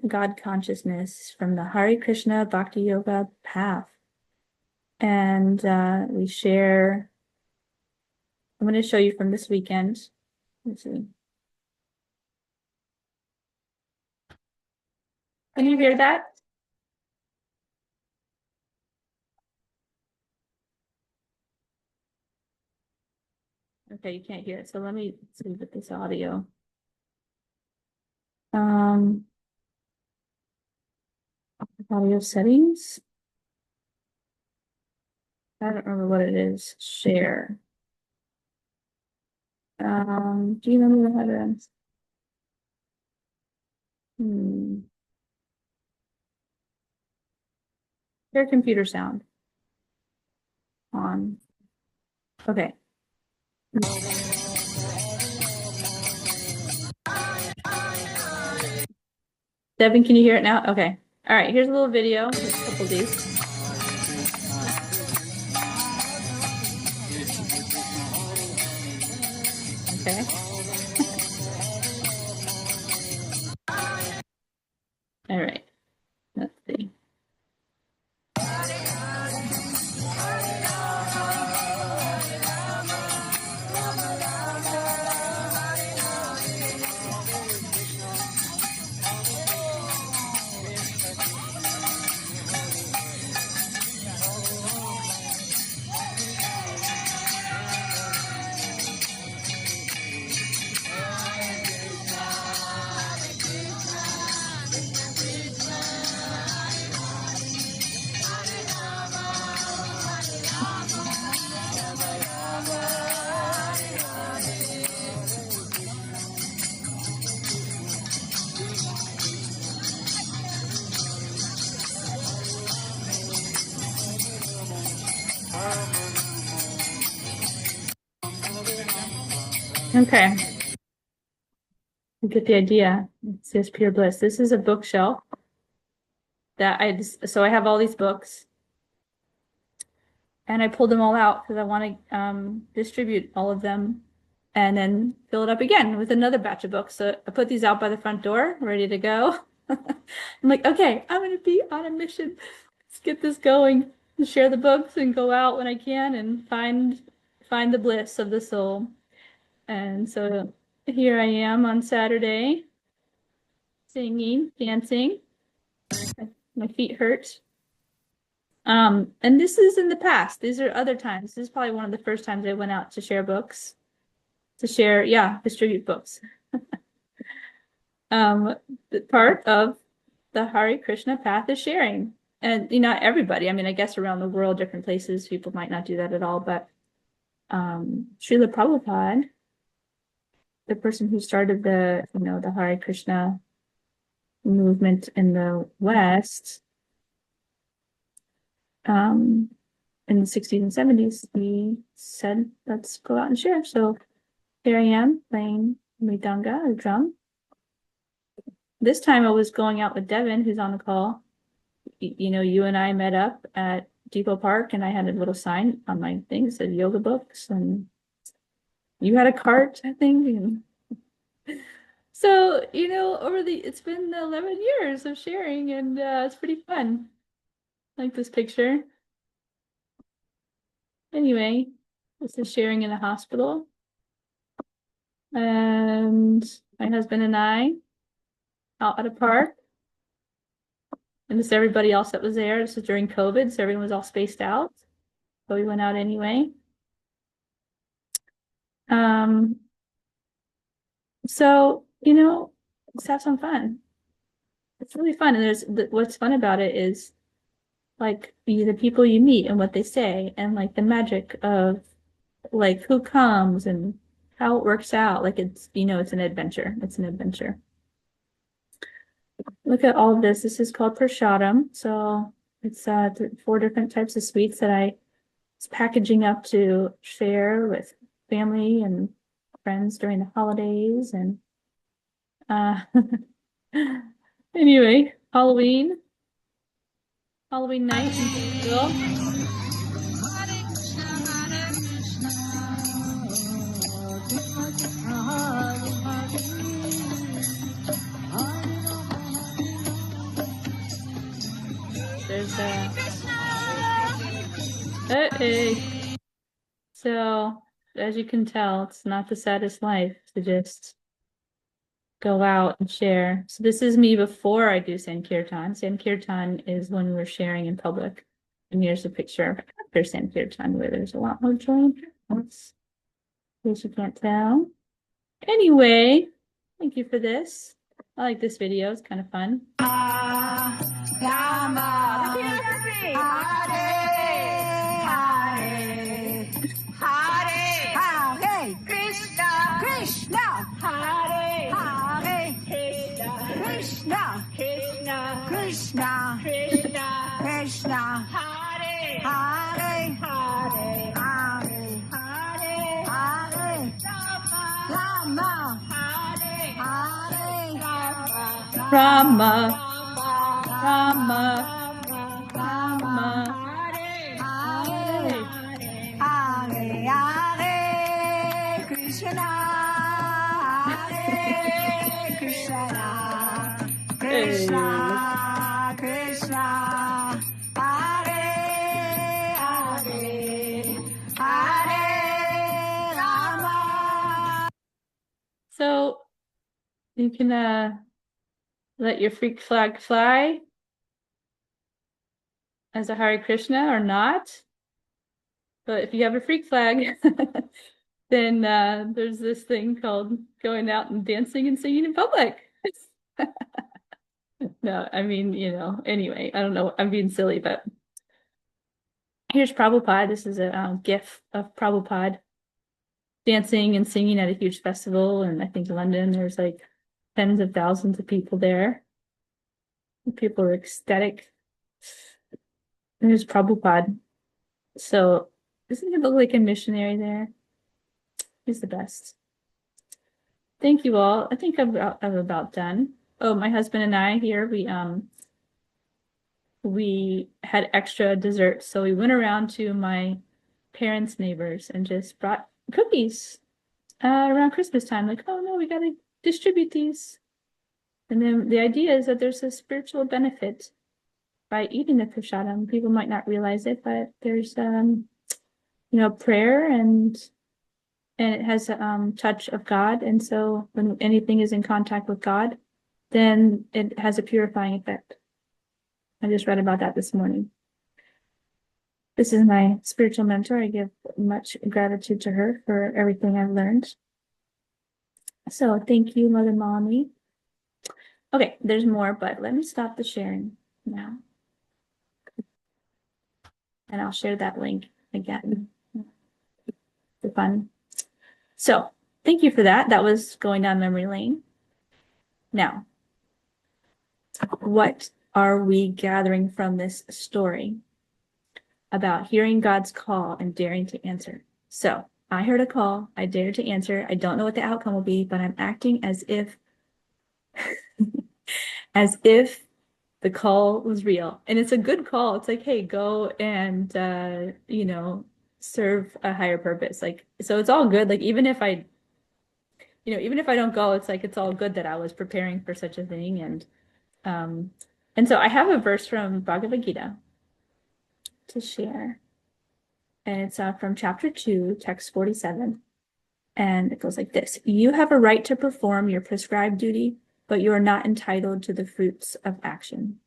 God consciousness from the Hare Krishna Bhakti Yoga path. And we share, I'm going to show you from this weekend. Let's see. Can you hear that? Okay, you can't hear it. So let me see with this audio. Um, Audio settings. I don't remember what it is. Share. Do you remember how to? Share computer sound on. Okay. Devin, can you hear it now? Okay. All right, here's a little video. There's a couple of these. Okay. All right. Let's see. Okay. You get the idea. It says Pure Bliss. This is a bookshelf that so I have all these books and I pulled them all out because I want to distribute all of them and then fill it up again with another batch of books. So I put these out by the front door, ready to go. I'm like, okay, I'm going to be on a mission. Let's get this going, share the books and go out when I can and find the bliss of the soul. And so here I am on Saturday, singing, dancing. My feet hurt. And this is in the past. These are other times. This is probably one of the first times I went out to share books, distribute books. The part of the Hare Krishna path is sharing. And not everybody. I mean, I guess around the world, different places, people might not do that at all, but Srila Prabhupada, the person who started the Hare Krishna movement in the West, in the 60s and 70s, he said, let's go out and share. So here I am playing mridanga, or drum. This time I was going out with Devin, who's on the call. You and I met up at Depot Park, and I had a little sign on my thing that said yoga books, and you had a cart, I think. And so, it's been 11 years of sharing, and it's pretty fun. I like this picture. Anyway, this is sharing in a hospital. And my husband and I out at a park. And this is everybody else that was there. This was during COVID, so everyone was all spaced out. But we went out anyway. So, let's have some fun. It's really fun. And what's fun about it is like the people you meet and what they say, and like the magic of like who comes and how it works out. Like it's an adventure. It's an adventure. Look at all of this. This is called prashadam. So it's 4 different types of sweets that I was packaging up to share with family and friends during the holidays. And anyway, Halloween night in Brazil. There's hey. So as you can tell, it's not the saddest life to just go out and share. So this is me before I do Sankirtan. Sankirtan is when we're sharing in public. And here's a picture after Sankirtan where there's a lot more joy and happiness. In case you can't tell. Anyway, thank you for this. I like this video. It's kind of fun. Hare Rama, Rama, Rama, Hare, Hare Krishna, Hare Krishna, Krishna, Krishna, Hare Hare, Hare Rama. So you can let your freak flag fly as a Hare Krishna or not. But if you have a freak flag, then there's this thing called going out and dancing and singing in public. No, I mean, anyway, I don't know. I'm being silly, but here's Prabhupada. This is a GIF of Prabhupada dancing and singing at a huge festival. And I think London, there's like tens of thousands of people there. People are ecstatic. And there's Prabhupada. So doesn't he look like a missionary there? He's the best. Thank you all. I think I'm about done. Oh, my husband and I here, we had extra dessert, so we went around to my parents' neighbors and just brought cookies around Christmas time. Like, oh no, we gotta distribute these. And then the idea is that there's a spiritual benefit by eating the prasadam. People might not realize it, but there's prayer and it has a touch of God. And so when anything is in contact with God, then it has a purifying effect. I just read about that this morning. This is my spiritual mentor. I give much gratitude to her for everything I've learned. So thank you, Mother Mommy. Okay, there's more, but let me stop the sharing now. And I'll share that link again. For fun. So thank you for that. That was going down memory lane. Now, what are we gathering from this story about hearing God's call and daring to answer? So I heard a call, I dared to answer. I don't know what the outcome will be, but I'm acting as if as if the call was real. And it's a good call. It's like, hey, go and serve a higher purpose. Like, so it's all good. Like, even if I don't go, it's like it's all good that I was preparing for such a thing. And so I have a verse from Bhagavad Gita to share. And it's from chapter 2, text 47. And it goes like this. You have a right to perform your prescribed duty, but you are not entitled to the fruits of action.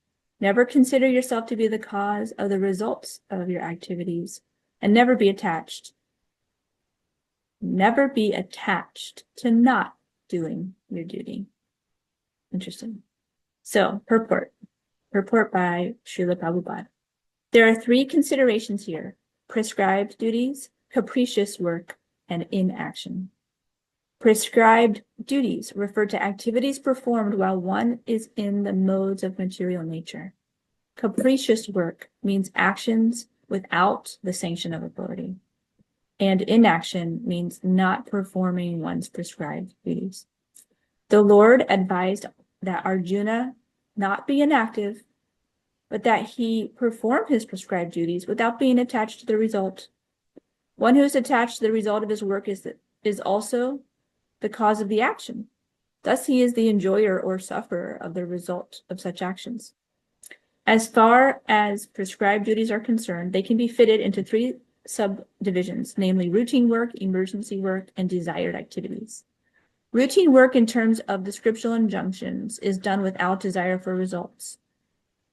Never consider yourself to be the cause of the results of your activities, and never be attached. Never be attached to not doing your duty. Interesting. So, purport by Srila Prabhupada. There are 3 considerations here: prescribed duties, capricious work, and inaction. Prescribed duties refer to activities performed while one is in the modes of material nature. Capricious work means actions without the sanction of authority. And inaction means not performing one's prescribed duties. The Lord advised that Arjuna not be inactive, but that he perform his prescribed duties without being attached to the result. One who is attached to the result of his work is also the cause of the action. Thus, he is the enjoyer or sufferer of the result of such actions. As far as prescribed duties are concerned, they can be fitted into 3 subdivisions, namely routine work, emergency work, and desired activities. Routine work in terms of the scriptural injunctions is done without desire for results.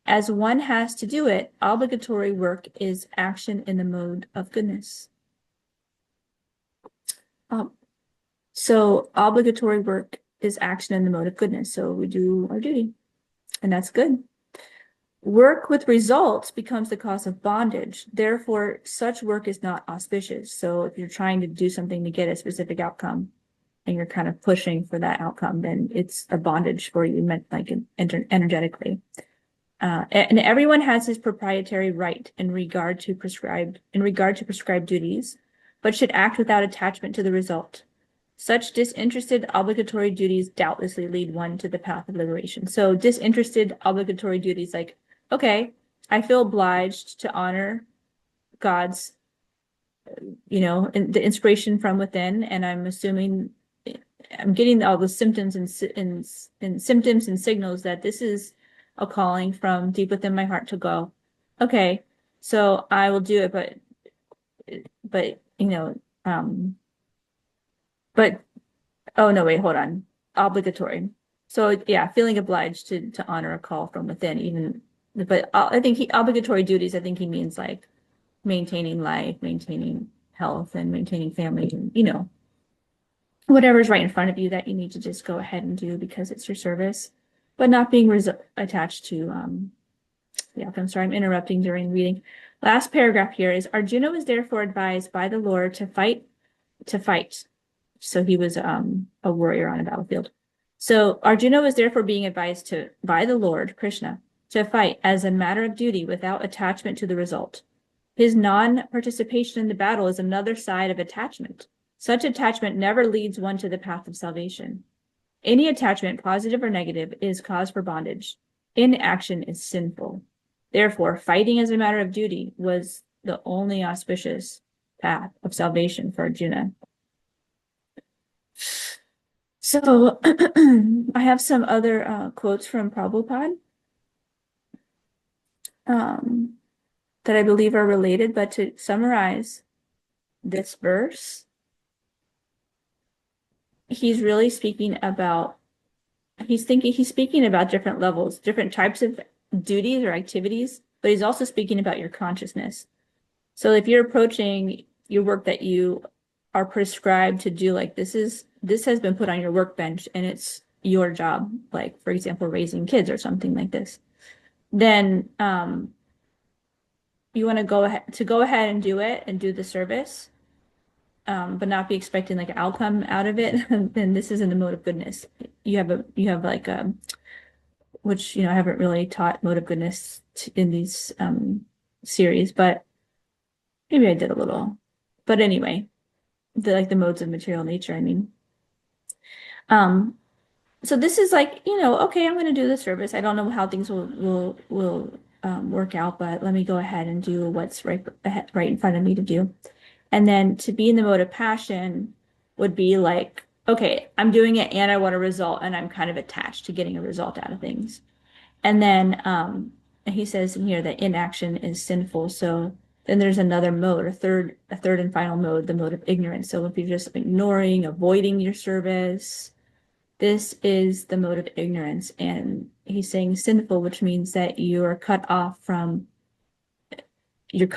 As one has to do it, obligatory work is action in the mode of goodness. So obligatory work is action in the mode of goodness. So we do our duty, and that's good. Work with results becomes the cause of bondage. Therefore, such work is not auspicious. So if you're trying to do something to get a specific outcome and you're kind of pushing for that outcome, then it's a bondage for you, meant like energetically. And everyone has his proprietary right in regard to prescribed duties, but should act without attachment to the result. Such disinterested obligatory duties doubtlessly lead one to the path of liberation. So disinterested obligatory duties, like, okay, I feel obliged to honor God's, the inspiration from within, and I'm assuming I'm getting all the symptoms and symptoms and signals that this is a calling from deep within my heart to go, okay, so I will do it, but but oh no, wait, hold on. Obligatory. So yeah, feeling obliged to honor a call from within, even, but I think obligatory duties, I think he means like maintaining life, maintaining health, and maintaining family, and whatever's right in front of you that you need to just go ahead and do because it's your service, but not being attached to yeah, I'm sorry, I'm interrupting during reading. Last paragraph here is Arjuna was therefore advised by the Lord to fight. So he was a warrior on a battlefield. So Arjuna was therefore being advised by the Lord Krishna to fight as a matter of duty without attachment to the result. His non-participation in the battle is another side of attachment. Such attachment never leads one to the path of salvation. Any attachment, positive or negative, is cause for bondage. Inaction is sinful. Therefore, fighting as a matter of duty was the only auspicious path of salvation for Arjuna. So I have some other quotes from Prabhupada that I believe are related, but to summarize this verse, he's really speaking about, he's speaking about different levels, different types of duties or activities, but he's also speaking about your consciousness. So if you're approaching your work that you are prescribed to do, like this has been put on your workbench and it's your job, like for example, raising kids or something like this, then you want to go ahead and do it and do the service, but not be expecting like an outcome out of it. Then this is in the mode of goodness. You have like which I haven't really taught mode of goodness in these series, but maybe I did a little. But anyway, the modes of material nature, I mean. So this is like, okay, I'm going to do the service. I don't know how things will work out, but let me go ahead and do what's right in front of me to do. And then to be in the mode of passion would be like, okay, I'm doing it and I want a result, and I'm kind of attached to getting a result out of things. And then he says in here that inaction is sinful. So then there's another mode, a third and final mode, the mode of ignorance. So if you're just ignoring, avoiding your service, this is the mode of ignorance. And he's saying sinful, which means that you're cut off from your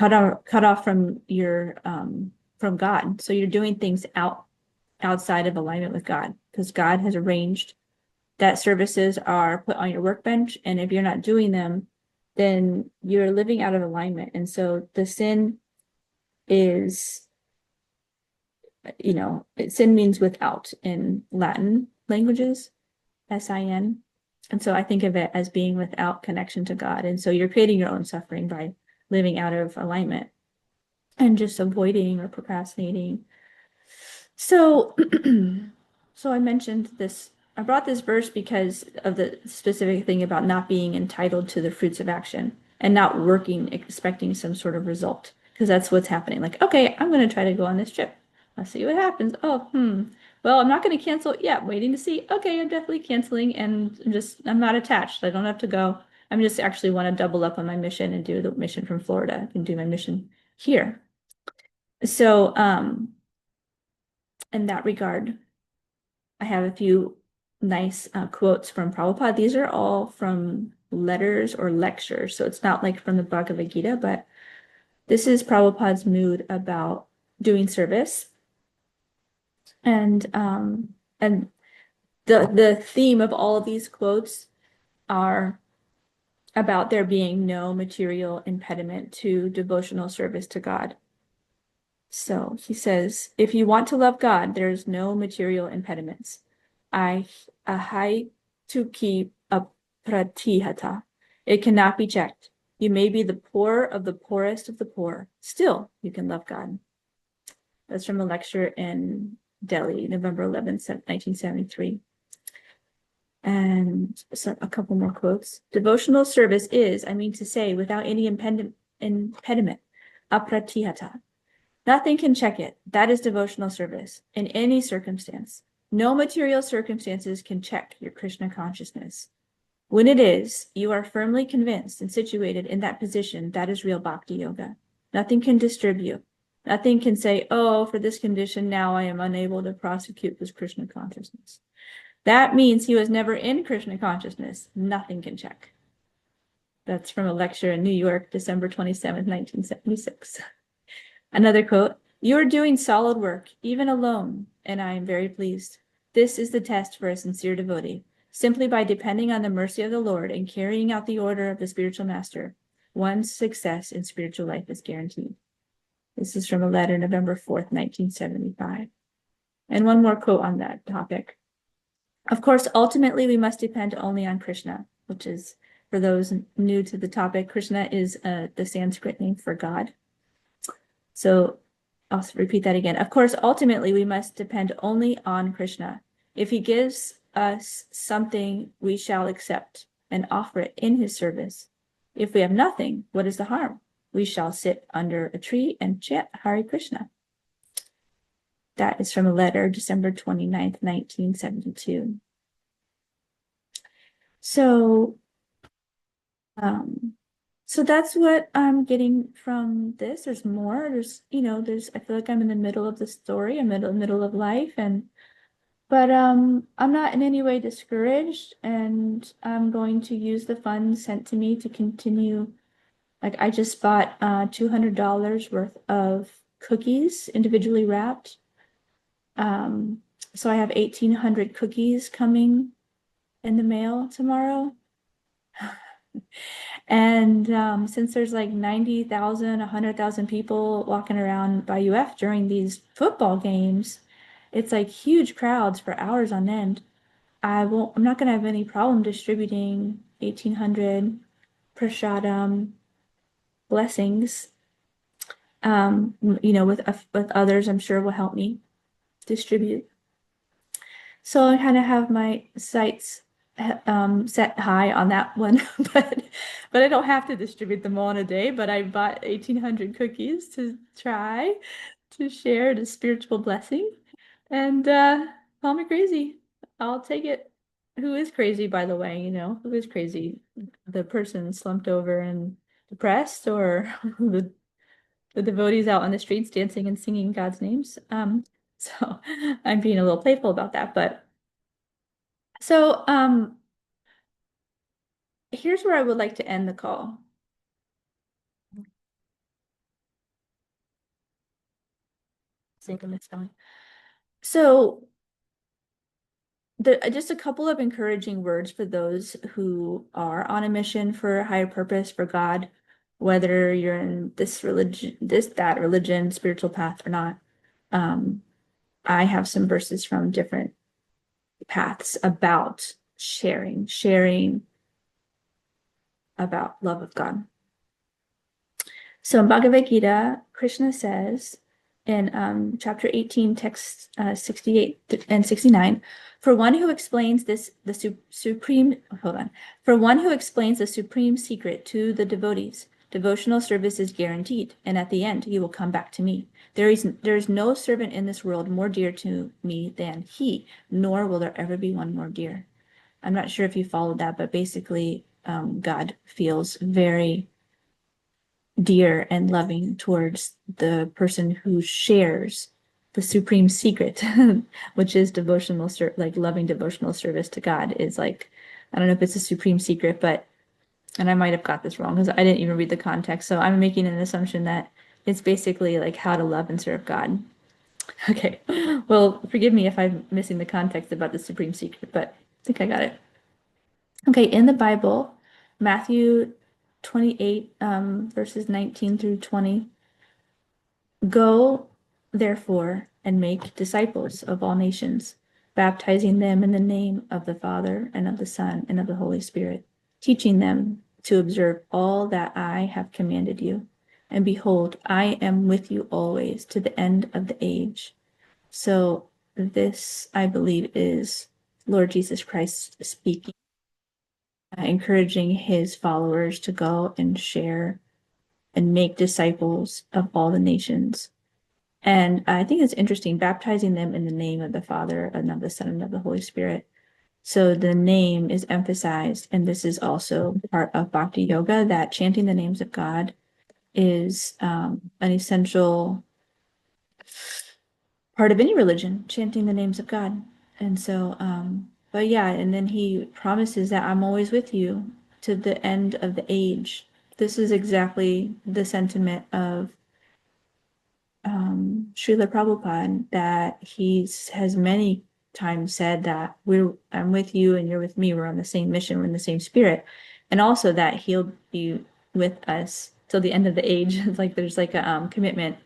from God. So you're doing things outside of alignment with God, because God has arranged that services are put on your workbench, and if you're not doing them, then you're living out of alignment. And so the sin is, sin means without in Latin languages, sin. And so I think of it as being without connection to God. And so you're creating your own suffering by living out of alignment and just avoiding or procrastinating. So, so I mentioned this. I brought this verse because of the specific thing about not being entitled to the fruits of action and not working expecting some sort of result, because that's what's happening. Like, okay, I'm going to try to go on this trip. Let's see what happens. Oh, well, I'm not going to cancel. Yeah, waiting to see. Okay, I'm definitely canceling, and I'm not attached. I don't have to go. I'm just actually want to double up on my mission and do the mission from Florida and do my mission here. So, in that regard, I have a few nice quotes from Prabhupada. These are all from letters or lectures, so it's not like from the Bhagavad Gita, but this is Prabhupada's mood about doing service. And the theme of all of these quotes are about there being no material impediment to devotional service to God. So he says, if you want to love God, there's no material impediments. Ahai to keep a pratihata. It cannot be checked. You may be the poor of the poorest of the poor. Still, you can love God. That's from a lecture in Delhi, November 11th, 1973. And so a couple more quotes. Devotional service is, I mean to say, without any impediment, apratihata. Nothing can check it. That is devotional service in any circumstance. No material circumstances can check your Krishna consciousness. When it is, you are firmly convinced and situated in that position, that is real bhakti yoga. Nothing can disturb you. Nothing can say, oh, for this condition, now I am unable to prosecute this Krishna consciousness. That means he was never in Krishna consciousness. Nothing can check. That's from a lecture in New York, December 27th, 1976. Another quote, you are doing solid work, even alone, and I am very pleased. This is the test for a sincere devotee. Simply by depending on the mercy of the Lord and carrying out the order of the spiritual master, one's success in spiritual life is guaranteed. This is from a letter November 4th, 1975. And one more quote on that topic. Of course, ultimately, we must depend only on Krishna, which is, for those new to the topic, Krishna is the Sanskrit name for God. So I'll repeat that again. Of course, ultimately, we must depend only on Krishna. If he gives us something, we shall accept and offer it in his service. If we have nothing, what is the harm? We shall sit under a tree and chant Hare Krishna. That is from a letter, December 29th, 1972. So that's what I'm getting from this. There's more. I feel like I'm in the middle of the story. I'm in the middle of life, but I'm not in any way discouraged, and I'm going to use the funds sent to me to continue. Like I just bought $200 worth of cookies, individually wrapped. So I have 1,800 cookies coming in the mail tomorrow. And since there's like 90,000, 100,000 people walking around by UF during these football games, it's like huge crowds for hours on end. I'm not going to have any problem distributing 1,800 prashadam blessings. With others, I'm sure will help me distribute. So I kind of have my sights set high on that one, but I don't have to distribute them all in a day. But I bought 1,800 cookies to try to share the spiritual blessing, and call me crazy. I'll take it. Who is crazy, by the way? Who is crazy? The person slumped over and depressed, or the devotees out on the streets dancing and singing God's names? So I'm being a little playful about that, but. So, here's where I would like to end the call. Sake of misspelling. So, just a couple of encouraging words for those who are on a mission for a higher purpose for God, whether you're in this religion, that religion, spiritual path or not. I have some verses from different paths about sharing about love of God. So in Bhagavad Gita, Krishna says in chapter 18, text 68 and 69, for one who explains the supreme secret to the devotees, devotional service is guaranteed, and at the end you will come back to me. There is no servant in this world more dear to me than he, nor will there ever be one more dear. I'm not sure if you followed that, but basically God feels very dear and loving towards the person who shares the supreme secret, which is loving devotional service to God is like, I don't know if it's a supreme secret, and I might have got this wrong because I didn't even read the context. So I'm making an assumption that it's basically like how to love and serve God. Okay. Well, forgive me if I'm missing the context about the supreme secret, but I think I got it. Okay. In the Bible, Matthew 28, verses 19 through 20. Go, therefore, and make disciples of all nations, baptizing them in the name of the Father and of the Son and of the Holy Spirit, teaching them to observe all that I have commanded you. And behold, I am with you always to the end of the age. So this, I believe, is Lord Jesus Christ speaking, encouraging his followers to go and share and make disciples of all the nations. And I think it's interesting, baptizing them in the name of the Father and of the Son and of the Holy Spirit. So the name is emphasized, and this is also part of Bhakti Yoga, that chanting the names of God is an essential part of any religion, chanting the names of God. And so, but yeah, and then he promises that I'm always with you to the end of the age. This is exactly the sentiment of Srila Prabhupada, that he has many times said that I'm with you and you're with me. We're on the same mission. We're in the same spirit. And also that he'll be with us till the end of the age. It's like there's like a commitment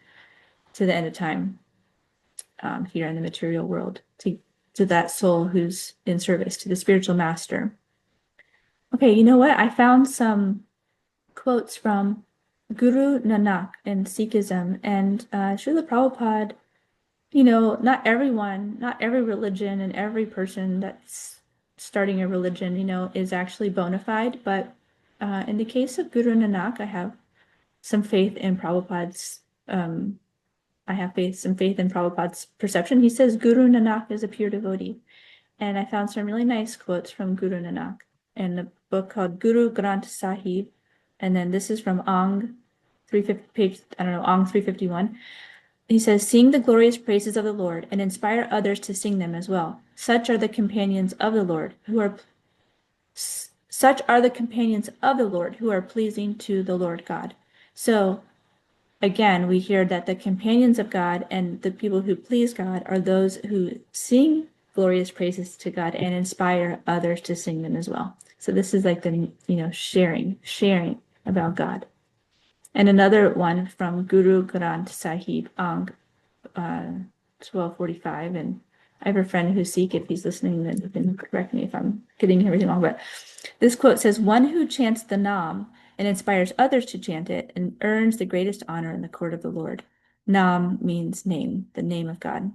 to the end of time here in the material world to that soul who's in service to the spiritual master. Okay, you know what? I found some quotes from Guru Nanak in Sikhism, and Srila Prabhupada, not everyone, not every religion and every person that's starting a religion, is actually bona fide. But in the case of Guru Nanak, I have some faith in Prabhupada's, some faith in Prabhupada's perception. He says Guru Nanak is a pure devotee. And I found some really nice quotes from Guru Nanak in a book called Guru Granth Sahib. And then this is from Ang 350 page, I don't know, Ang 351. He says, sing the glorious praises of the Lord and inspire others to sing them as well. Such are the companions of the Lord who are pleasing to the Lord God. So again, we hear that the companions of God and the people who please God are those who sing glorious praises to God and inspire others to sing them as well. So this is like the, sharing about God. And another one from Guru Granth Sahib, Ang 1245. And I have a friend who's Sikh. If he's listening, then he can correct me if I'm getting everything wrong. But this quote says, one who chants the Nam and inspires others to chant it and earns the greatest honor in the court of the Lord. Nam means name, the name of God.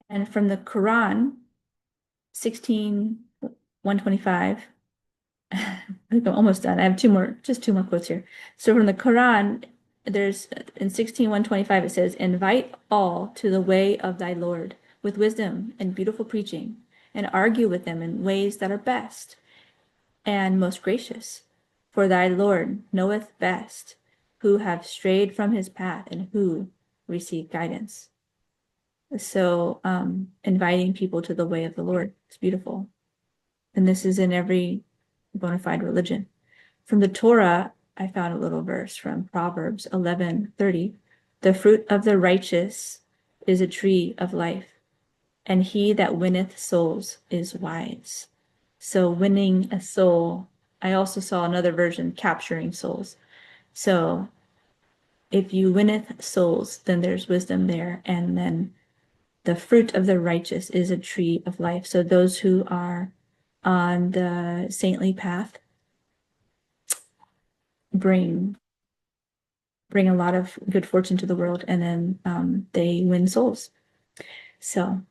And from the Quran, 16:125, I think I'm almost done. I have just two more quotes here. So from the Quran, there's in 16:125, it says, invite all to the way of thy Lord with wisdom and beautiful preaching, and argue with them in ways that are best and most gracious. For thy Lord knoweth best who have strayed from his path and who receive guidance. So inviting people to the way of the Lord is beautiful. And this is in every bona fide religion. From the Torah, I found a little verse from Proverbs 11:30. The fruit of the righteous is a tree of life, and he that winneth souls is wise. So winning a soul, I also saw another version, capturing souls. So if you winneth souls, then there's wisdom there. And then the fruit of the righteous is a tree of life. So those who are on the saintly path bring a lot of good fortune to the world, and then they win souls. So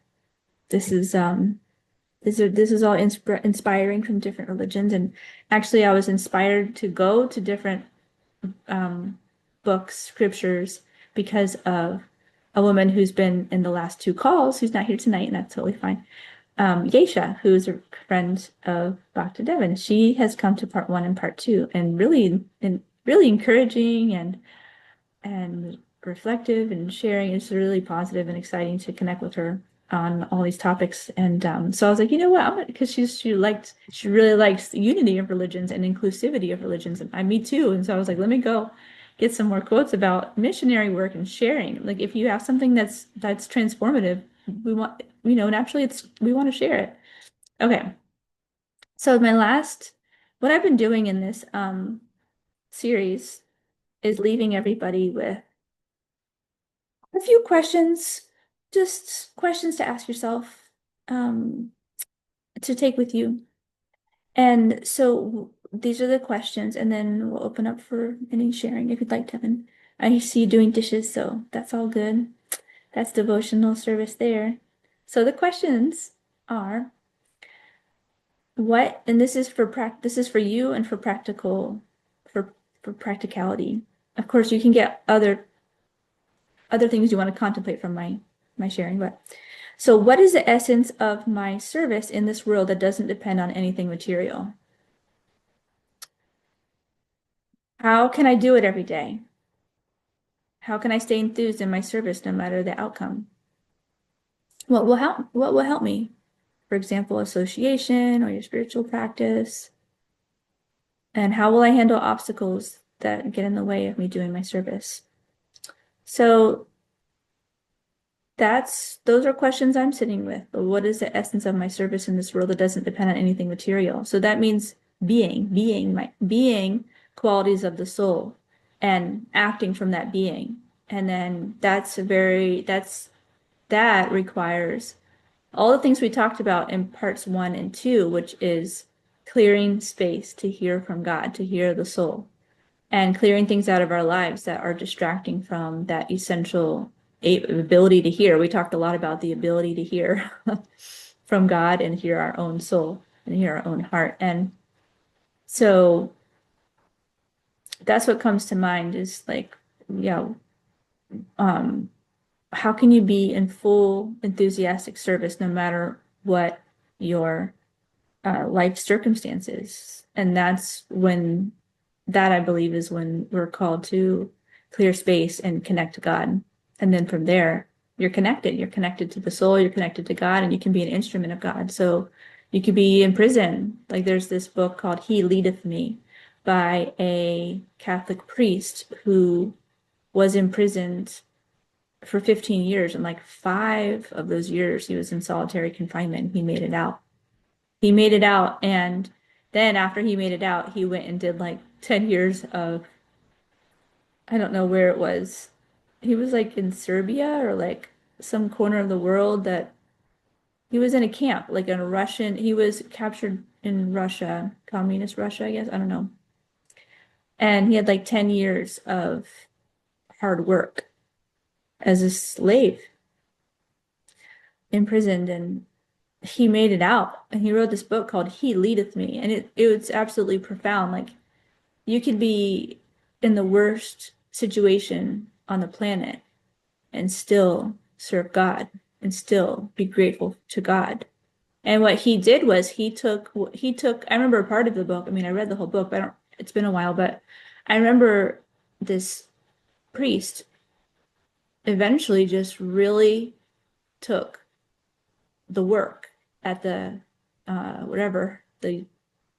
this is this is all inspiring from different religions. And actually I was inspired to go to different books, scriptures, because of a woman who's been in the last two calls, who's not here tonight, and that's totally fine. Yesha, who's a friend of Dr. Devin, she has come to part 1 and part 2, and really encouraging and reflective and sharing. It's really positive and exciting to connect with her on all these topics. And so I was like, you know what? Because she really likes unity of religions and inclusivity of religions, and me too. And so I was like, let me go get some more quotes about missionary work and sharing. Like if you have something that's transformative, we want, naturally we want to share it. Okay. So what I've been doing in this series is leaving everybody with a few questions, just questions to ask yourself, to take with you. And so these are the questions, and then we'll open up for any sharing if you'd like, Devin. I see you doing dishes, so that's all good. That's devotional service there. So the questions are what, and this is for you and for for practicality. Of course, you can get other things you want to contemplate from my sharing, but so what is the essence of my service in this world that doesn't depend on anything material? How can I do it every day? How can I stay enthused in my service no matter the outcome? What will help me? For example, association or your spiritual practice. And how will I handle obstacles that get in the way of me doing my service? So those are questions I'm sitting with. But what is the essence of my service in this world that doesn't depend on anything material? So that means being qualities of the soul and acting from that being. And then that requires all the things we talked about in parts 1 and 2, which is clearing space to hear from God, to hear the soul, and clearing things out of our lives that are distracting from that essential ability to hear. We talked a lot about the ability to hear from God and hear our own soul and hear our own heart. And so that's what comes to mind is like, yeah, um, how can you be in full enthusiastic service no matter what your life circumstances? And that I believe is when we're called to clear space and connect to God. And then from there, you're connected. You're connected to the soul, you're connected to God, and you can be an instrument of God. So you could be in prison. Like there's this book called He Leadeth Me by a Catholic priest who was imprisoned for 15 years. And like 5 of those years, he was in solitary confinement. He made it out. He made it out. And then after he made it out, he went and did like 10 years of, I don't know where it was. He was like in Serbia or like some corner of the world that he was in a camp, like in a Russian, he was captured in Russia, communist Russia, I guess. I don't know. And he had like 10 years of hard work as a slave, imprisoned, and he made it out. And he wrote this book called He Leadeth Me. And it was absolutely profound. Like you could be in the worst situation on the planet and still serve God and still be grateful to God. And what he did was I remember a part of the book. I mean, I read the whole book, but it's been a while, but I remember this priest eventually just really took the work at the whatever the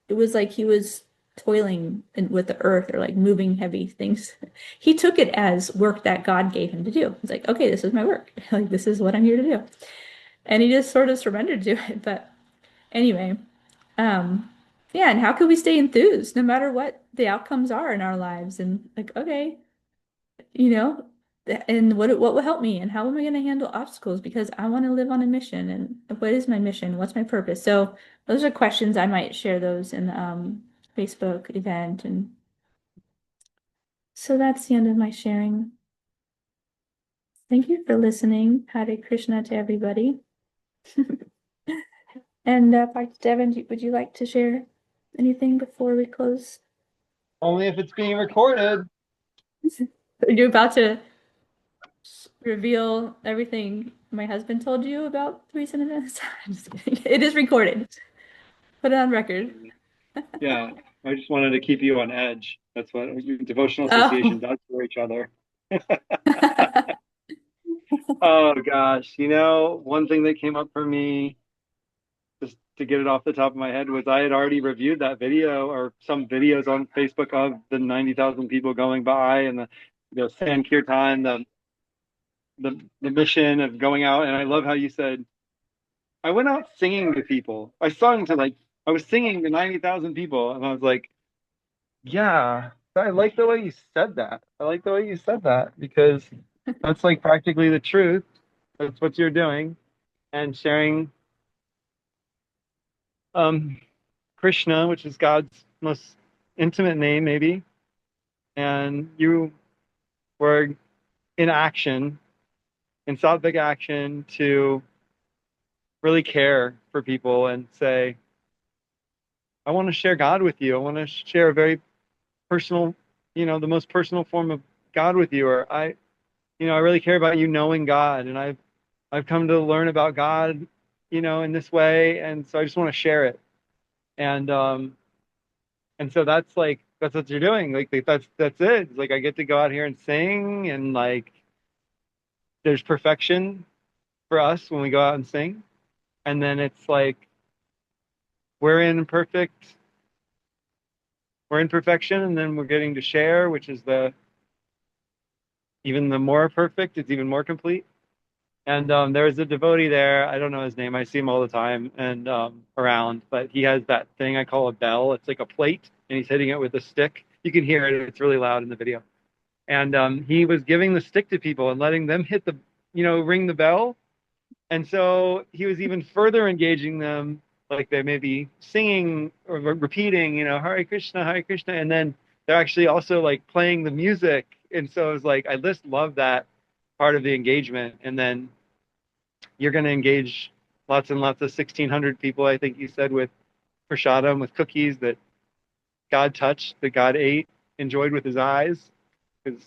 it was like he was toiling with the earth or like moving heavy things. He took it as work that God gave him to do. He's like, okay, this is my work. Like this is what I'm here to do. And he just sort of surrendered to it. But anyway, um, yeah, and how can we stay enthused no matter what the outcomes are in our lives? And like, okay, you know, and what will help me and how am I going to handle obstacles because I want to live on a mission and what is my mission? What's my purpose? So those are questions I might share those in the Facebook event. And so that's the end of my sharing. Thank you for listening. Hare Krishna to everybody. And Dr. Devin, would you like to share anything before we close? Only if it's being recorded. Are you about to reveal everything my husband told you about the recent events? I'm just kidding. It is recorded. Put it on record. Yeah, I just wanted to keep you on edge. That's what devotional association Oh. does for each other. Oh gosh, one thing that came up for me, just to get it off the top of my head, was I had already reviewed that video or some videos on Facebook of the 90,000 people going by and the Sankirtan, the mission of going out. And I love how you said, I went out singing to people. I was singing to 90,000 people. And I was like, yeah, I like the way you said that. I like the way you said that because that's like practically the truth. That's what you're doing and sharing um Krishna, which is God's most intimate name maybe, and you were in action, in sattvic action to really care for people and say, I want to share God with you. I want to share a very personal, the most personal form of God with you, or I really care about you knowing God, and I've come to learn about God, in this way, and so I just want to share it. And so that's what you're doing. Like that's it. It's like I get to go out here and sing, and like there's perfection for us when we go out and sing, and then it's like we're in perfect, we're in perfection, and then we're getting to share, which is the even the more perfect. It's even more complete. And there was a devotee there. I don't know his name. I see him all the time and around, but he has that thing I call a bell. It's like a plate, and he's hitting it with a stick. You can hear it. It's really loud in the video. And he was giving the stick to people and letting them hit the, ring the bell. And so he was even further engaging them, like they may be singing or repeating, Hare Krishna, and then they're actually also like playing the music. And so it was like I just love that part of the engagement. And then you're going to engage lots and lots of 1,600 people, I think you said, with prasadam, with cookies that God touched, that God ate, enjoyed with his eyes, because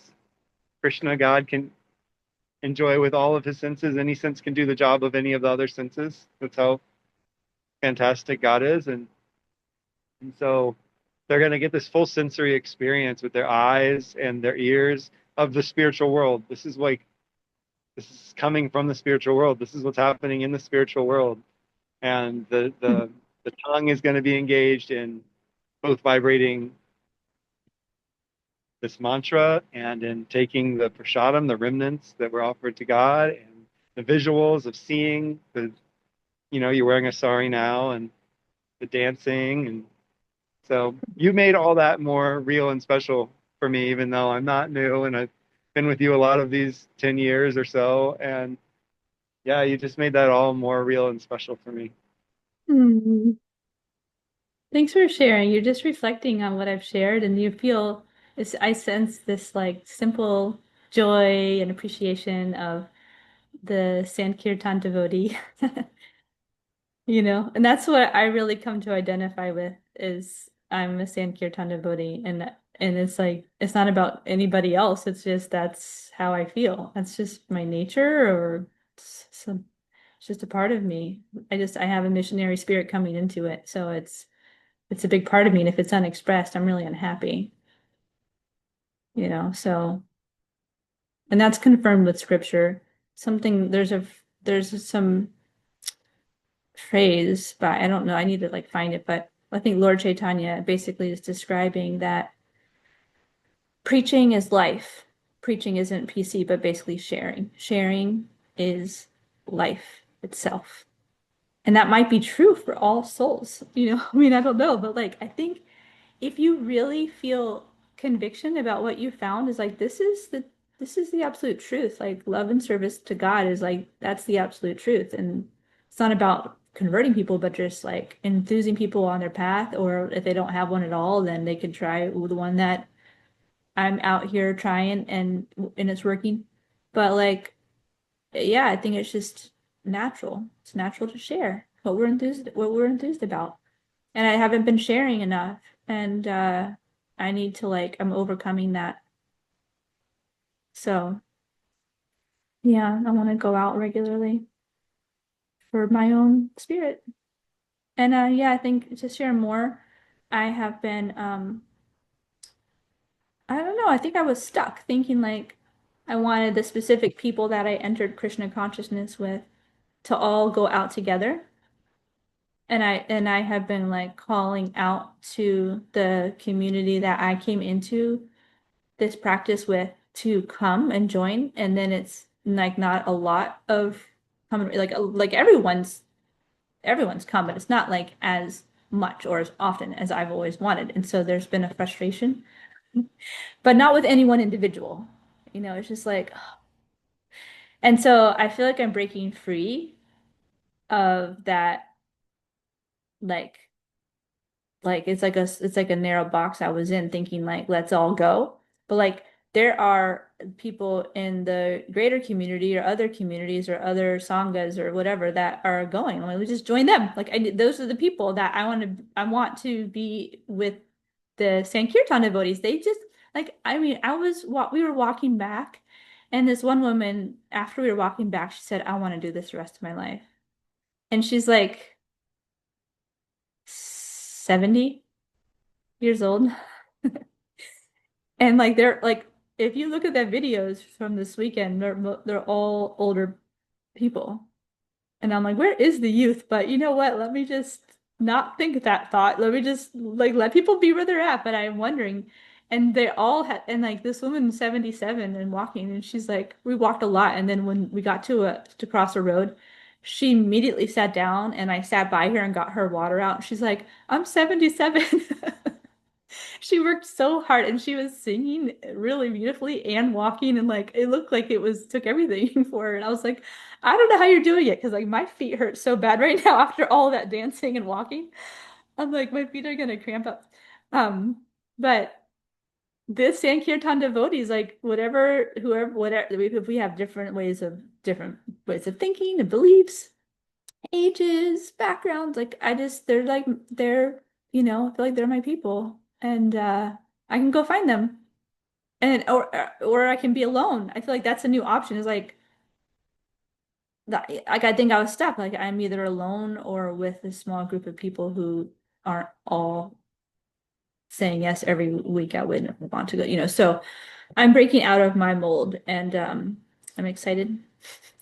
Krishna, God, can enjoy with all of his senses. Any sense can do the job of any of the other senses. That's how fantastic God is. And so they're going to get this full sensory experience with their eyes and their ears of the spiritual world. This is coming from the spiritual world. This is what's happening in the spiritual world. And the tongue is going to be engaged in both vibrating this mantra and in taking the prasadam, the remnants that were offered to God, and the visuals of seeing you're wearing a sari now, and the dancing. And so you made all that more real and special for me, even though I'm not new and I've been with you a lot of these 10 years or so. And yeah, you just made that all more real and special for me. Hmm. Thanks for sharing. You're just reflecting on what I've shared, and you feel I sense this like simple joy and appreciation of the Sankirtan devotee. And that's what I really come to identify with is I'm a Sankirtan devotee, and it's like it's not about anybody else. It's just that's how I feel. That's just my nature, or it's just a part of me. I have a missionary spirit coming into it, so it's a big part of me, and if it's unexpressed, I'm really unhappy. So and that's confirmed with scripture. Something there's some phrase, but I don't know. I need to like find it, but I think Lord Chaitanya basically is describing that preaching is life. Preaching isn't PC, but basically sharing. Sharing is life itself. And that might be true for all souls. I mean, I don't know, but like I think if you really feel conviction about what you found is like this is the absolute truth. Like love and service to God is like that's the absolute truth. And it's not about converting people, but just like enthusing people on their path, or if they don't have one at all, then they could try the one that I'm out here trying and it's working. But like yeah, I think it's just natural. It's natural to share what we're enthused about. And I haven't been sharing enough. And I need to like I'm overcoming that. So yeah, I want to go out regularly for my own spirit. And yeah, I think to share more, I have been I don't know, I think I was stuck thinking like I wanted the specific people that I entered Krishna consciousness with to all go out together. And I have been like calling out to the community that I came into this practice with to come and join, and then it's like not a lot of coming, like everyone's come, but it's not like as much or as often as I've always wanted, and so there's been a frustration, but not with any one individual. It's just like, and so I feel like I'm breaking free of that, like like it's like a narrow box I was in thinking like let's all go. But like there are people in the greater community or other communities or other sanghas or whatever that are going. Like we just join them. Like those are the people that I want to be with the Sankirtan devotees. They just like I mean we were walking back and this one woman after we were walking back she said I want to do this the rest of my life. And she's like 70 years old. And like they're like if you look at the videos from this weekend, they're all older people. And I'm like, where is the youth? But you know what? Let me just not think that thought. Let me just like let people be where they're at. But I'm wondering, and they all had, and like this woman 77 and walking, and she's like, we walked a lot, and then when we got to cross a road, she immediately sat down, and I sat by her and got her water out. And she's like, I'm 77. She worked so hard and she was singing really beautifully and walking and like it looked like it was took everything for her. And I was like, I don't know how you're doing it because like my feet hurt so bad right now after all that dancing and walking. I'm like, my feet are gonna cramp up. But this Sankirtan devotees, like whatever, whoever, whatever, if we have different ways of thinking and beliefs, ages, backgrounds. Like I just they're I feel like they're my people. And I can go find them. And or I can be alone. I feel like that's a new option. Is like like I think I was stuck. Like I'm either alone or with a small group of people who aren't all saying yes every week I would want to go, So I'm breaking out of my mold and I'm excited.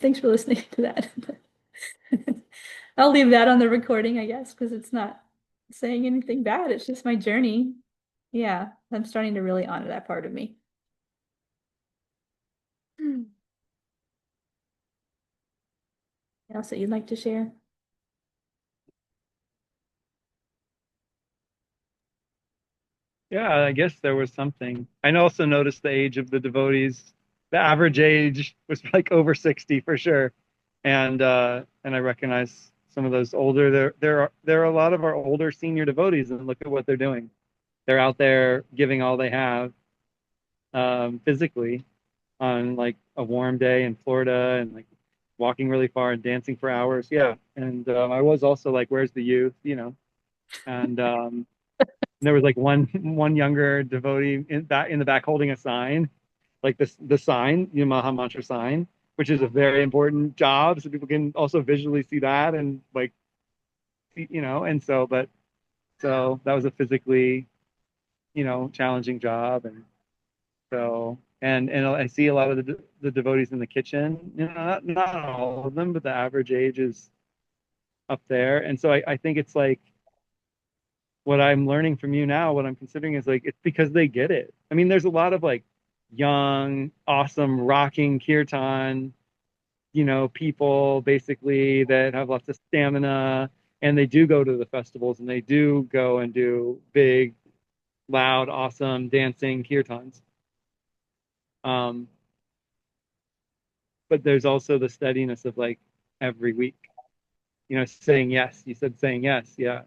Thanks for listening to that. I'll leave that on the recording, I guess, because it's not saying anything bad. It's just my journey. Yeah, I'm starting to really honor that part of me. Hmm. Anything else that you'd like to share? Yeah, I guess there was something. I also noticed the age of the devotees. The average age was like over 60 for sure. And I recognize some of those older there are a lot of our older senior devotees and look at what they're doing. They're out there giving all they have physically on like a warm day in Florida and like walking really far and dancing for hours. Yeah. And I was also like, where's the youth, And there was like one younger devotee in the back holding a sign, like the sign, Maha Mantra sign, which is a very important job, so people can also visually see that and like and so that was a physically challenging job, and so and I see a lot of the devotees in the kitchen, not all of them, but the average age is up there, and so I think it's like what I'm learning from you now, what I'm considering is like it's because they get it. I mean, there's a lot of like young, awesome, rocking kirtan, people basically that have lots of stamina and they do go to the festivals and they do go and do big, loud, awesome dancing kirtans. Um, but there's also the steadiness of like every week, saying yes. You said saying yes, yeah.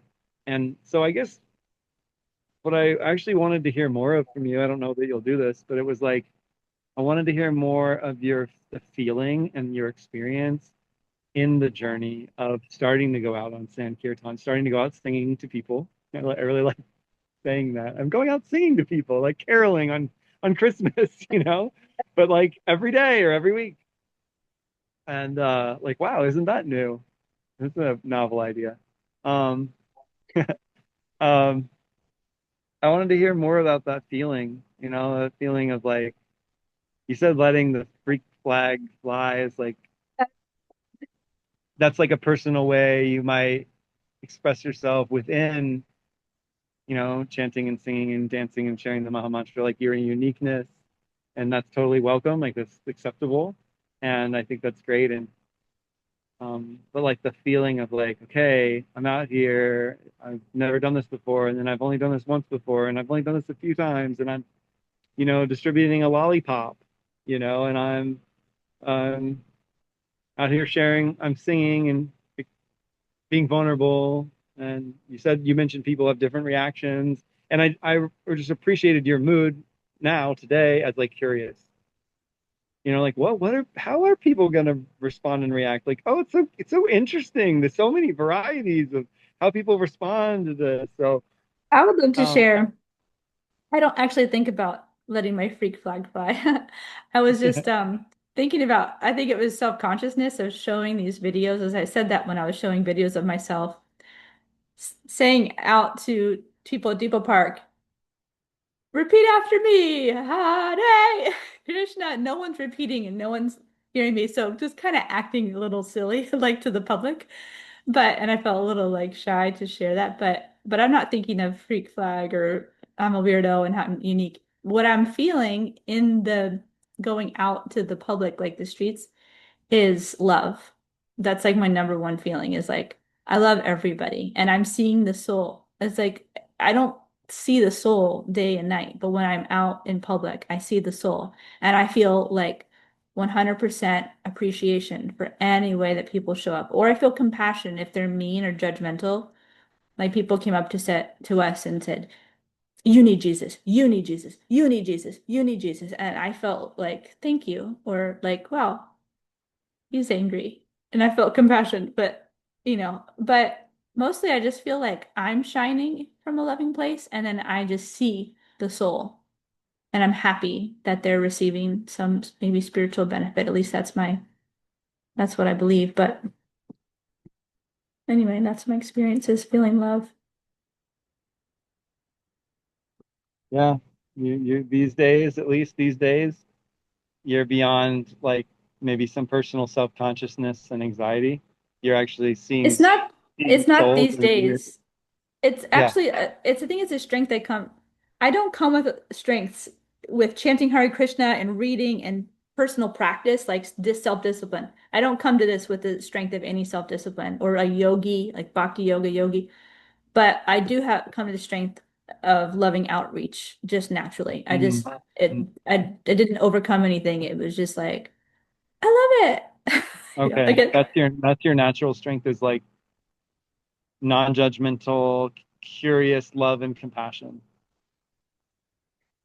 And so I guess what I actually wanted to hear more of from you, I don't know that you'll do this, but it was like I wanted to hear more of the feeling and your experience in the journey of starting to go out on Sankirtan, starting to go out singing to people. I really like saying that. I'm going out singing to people, like caroling on Christmas, but like every day or every week. And like, wow, isn't that new? That's a novel idea. Um, um, I wanted to hear more about that feeling, that feeling of like you said letting the freak flag fly is like that's like a personal way you might express yourself within, chanting and singing and dancing and sharing the Maha Mantra, like your uniqueness. And that's totally welcome, like that's acceptable. And I think that's great. And but like the feeling of like, okay, I'm out here, I've never done this before, and then I've only done this once before, and I've only done this a few times, and I'm, distributing a lollipop, and I'm out here sharing, I'm singing and being vulnerable, And you mentioned people have different reactions, and I just appreciated your mood now today as like curious. Like what are how are people gonna respond and react? Like, oh, it's so interesting. There's so many varieties of how people respond to this. So, I would love to um, share. I don't actually think about letting my freak flag fly. I was just thinking about, I think it was self-consciousness of showing these videos, as I said that when I was showing videos of myself, saying out to people at Depot Park, repeat after me, Hare Krishna. No one's repeating and no one's hearing me. So just kind of acting a little silly, like to the public. And I felt a little like shy to share that. But I'm not thinking of freak flag or I'm a weirdo and I'm unique. What I'm feeling in the going out to the public, like the streets, is love. That's like my number one feeling is like I love everybody and I'm seeing the soul. It's like I don't see the soul day and night, but when I'm out in public, I see the soul and I feel like 100% appreciation for any way that people show up. Or I feel compassion if they're mean or judgmental. Like people came up to us and said, "You need Jesus. You need Jesus. You need Jesus. You need Jesus." And I felt like, "Thank you." Or like, "Wow, he's angry." And I felt compassion, but mostly I just feel like I'm shining from a loving place and then I just see the soul and I'm happy that they're receiving some maybe spiritual benefit. At least that's what I believe. But anyway, that's my experience is feeling love. yeah, you these days, at least these days, you're beyond like maybe some personal self-consciousness and anxiety. You're actually It's not seeing it's not souls, these and you're days. It's yeah. actually it's I think it's a strength that come I don't come with strengths with chanting Hare Krishna and reading and personal practice like this self-discipline. I don't come to this with the strength of any self-discipline or a yogi like bhakti yoga yogi, but I do have come to the strength of loving outreach just naturally. I Mm, just mm. I didn't overcome anything. It was just like I love it. Okay, Like it, that's your natural strength is like non-judgmental, curious love and compassion.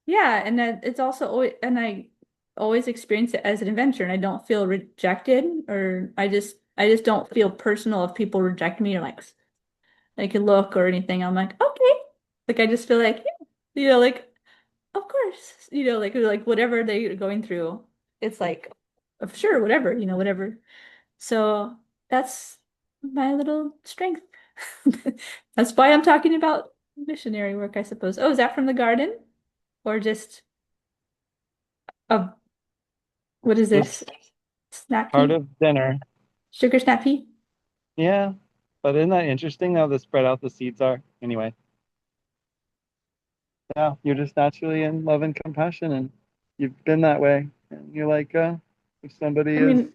yeah, and that it's also always, and I always experience it as an adventure, and I don't feel rejected, or I just don't feel personal if people reject me or like a look or anything. I'm like, okay, like I just feel like, yeah, like of course, like whatever they're going through, it's like, sure, whatever, whatever. So that's my little strength. That's why I'm talking about missionary work, I suppose. Oh, is that from the garden or just a what is Just this? Snap part pea? of dinner. Sugar snap pea? Yeah, but isn't that interesting how the spread out the seeds are? Anyway, yeah, you're just naturally in love and compassion, and you've been that way. And you're like, if somebody I is mean,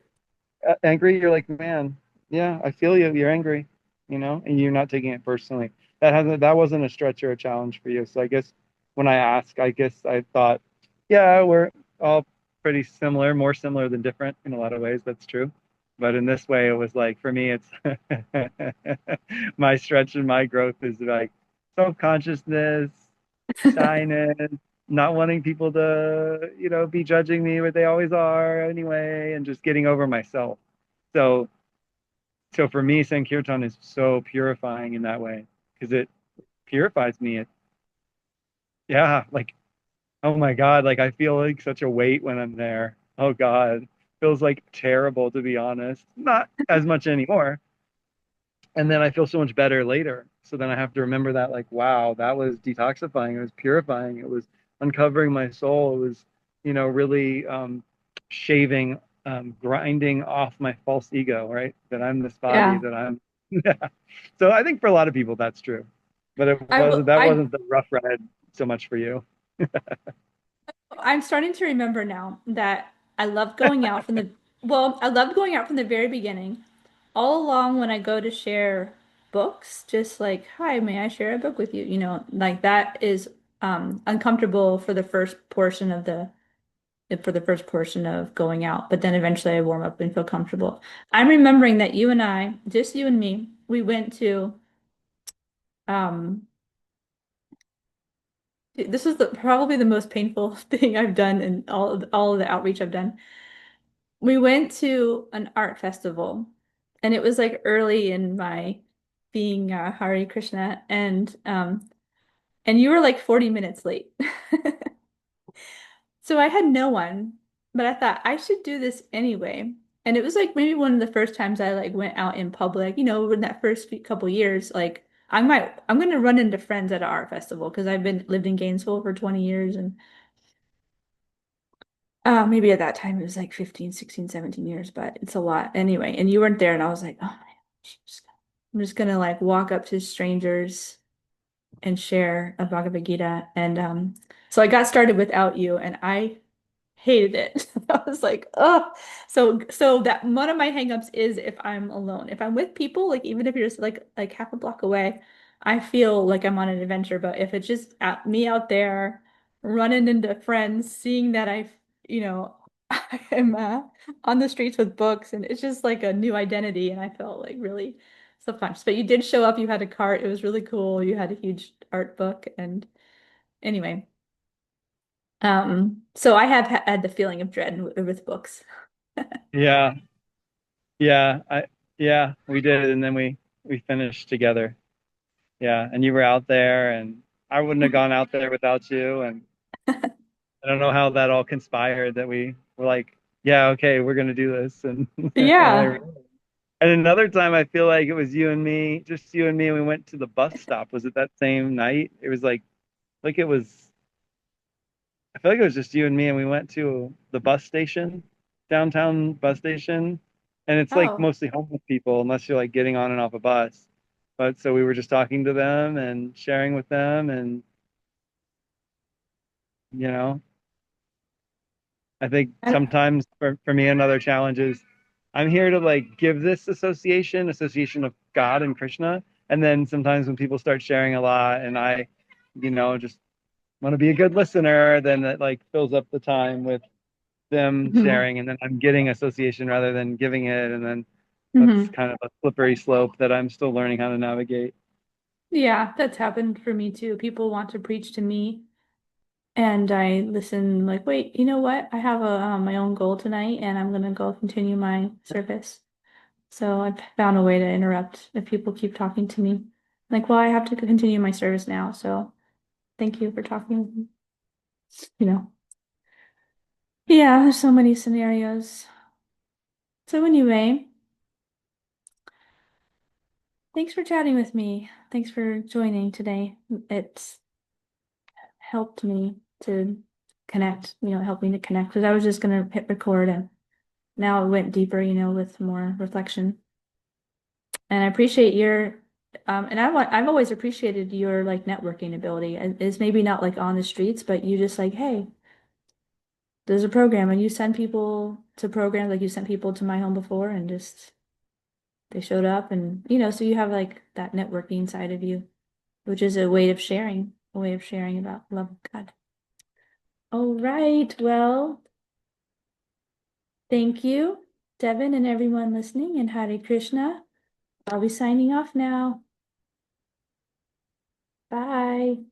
angry, you're like, man, yeah, I feel you. You're angry, and you're not taking it personally. That wasn't a stretch or a challenge for you. So I guess when I guess I thought, yeah, we're all pretty similar, more similar than different in a lot of ways. That's true. But in this way, it was like for me, it's my stretch and my growth is like self-consciousness, shyness, not wanting people to, be judging me, but they always are anyway, and just getting over myself. So, so for me, Sankirtan is so purifying in that way because it purifies me. Yeah, like, oh my God, like I feel like such a weight when I'm there. Oh God, feels like terrible to be honest. Not as much anymore, and then I feel so much better later. So then I have to remember that, like, wow, that was detoxifying. It was purifying. It was uncovering my soul. It was, really shaving, grinding off my false ego, right? That I'm this body, yeah. that I'm. So I think for a lot of people that's true, but I will that wasn't the rough ride so much for you. I'm starting to remember now that I loved going out from the I loved going out from the very beginning. All along when I go to share books, just like, hi, may I share a book with you? Like that is uncomfortable for the first portion of going out, but then eventually I warm up and feel comfortable. I'm remembering that you and I, just you and me, we went to Um, this is probably the most painful thing I've done in all of the outreach I've done. We went to an art festival, and it was like early in my being Hare Krishna, and you were like 40 minutes late. So I had no one, but I thought I should do this anyway. And it was like maybe one of the first times I like went out in public, in that first couple years, like I'm gonna run into friends at an art festival because I've been lived in Gainesville for 20 years, and maybe at that time it was like 15, 16, 17 years, but it's a lot anyway. And you weren't there, and I was like, oh my gosh, I'm just gonna like walk up to strangers and share a Bhagavad Gita. And so I got started without you, and I hated it. I was like, oh, so that one of my hangups is if I'm alone. If I'm with people, like even if you're just like half a block away, I feel like I'm on an adventure. But if it's just me out there running into friends, seeing that I am on the streets with books, and it's just like a new identity, and I felt like really self-conscious. But you did show up. You had a cart. It was really cool. You had a huge art book, and anyway. So I have had the feeling of dread with books. Yeah, yeah, yeah, we did, and then we finished together. Yeah, and you were out there, and I wouldn't have gone out there without you, and I don't know how that all conspired that we were like, yeah, okay, we're gonna do this, and Yeah. and another time I feel like it was you and me, just you and me, and we went to the bus stop. Was it that same night? It was like it was. I feel like it was just you and me, and we went to the bus station, downtown bus station, and it's like Oh. mostly homeless people, unless you're like getting on and off a bus. But so we were just talking to them and sharing with them, and you know, I think I don't- sometimes for me another challenge is I'm here to like give this association of God and Krishna, and then sometimes when people start sharing a lot, and I, just want to be a good listener, then that like fills up the time with them Mhm. sharing, and then I'm getting association rather than giving it, and then that's Mhm. kind of a slippery slope that I'm still learning how to navigate. Yeah, that's happened for me too. People want to preach to me, and I listen like, wait, you know what? I have my own goal tonight, and I'm gonna go continue my service. So I've found a way to interrupt if people keep talking to me. Like, well, I have to continue my service now, so thank you for talking. You know. Yeah, there's so many scenarios. So anyway. Thanks for chatting with me. Thanks for joining today. It's helped me to connect, helped me to connect because I was just gonna hit record and now it went deeper, with more reflection. And I appreciate and I've always appreciated your like networking ability. It's maybe not like on the streets, but you just like, hey, there's a program and you send people to programs like you sent people to my home before and just they showed up and so you have like that networking side of you, which is a way of sharing about love of God. All right. Well, thank you, Devin, and everyone listening, and Hare Krishna. I'll be signing off now. Bye.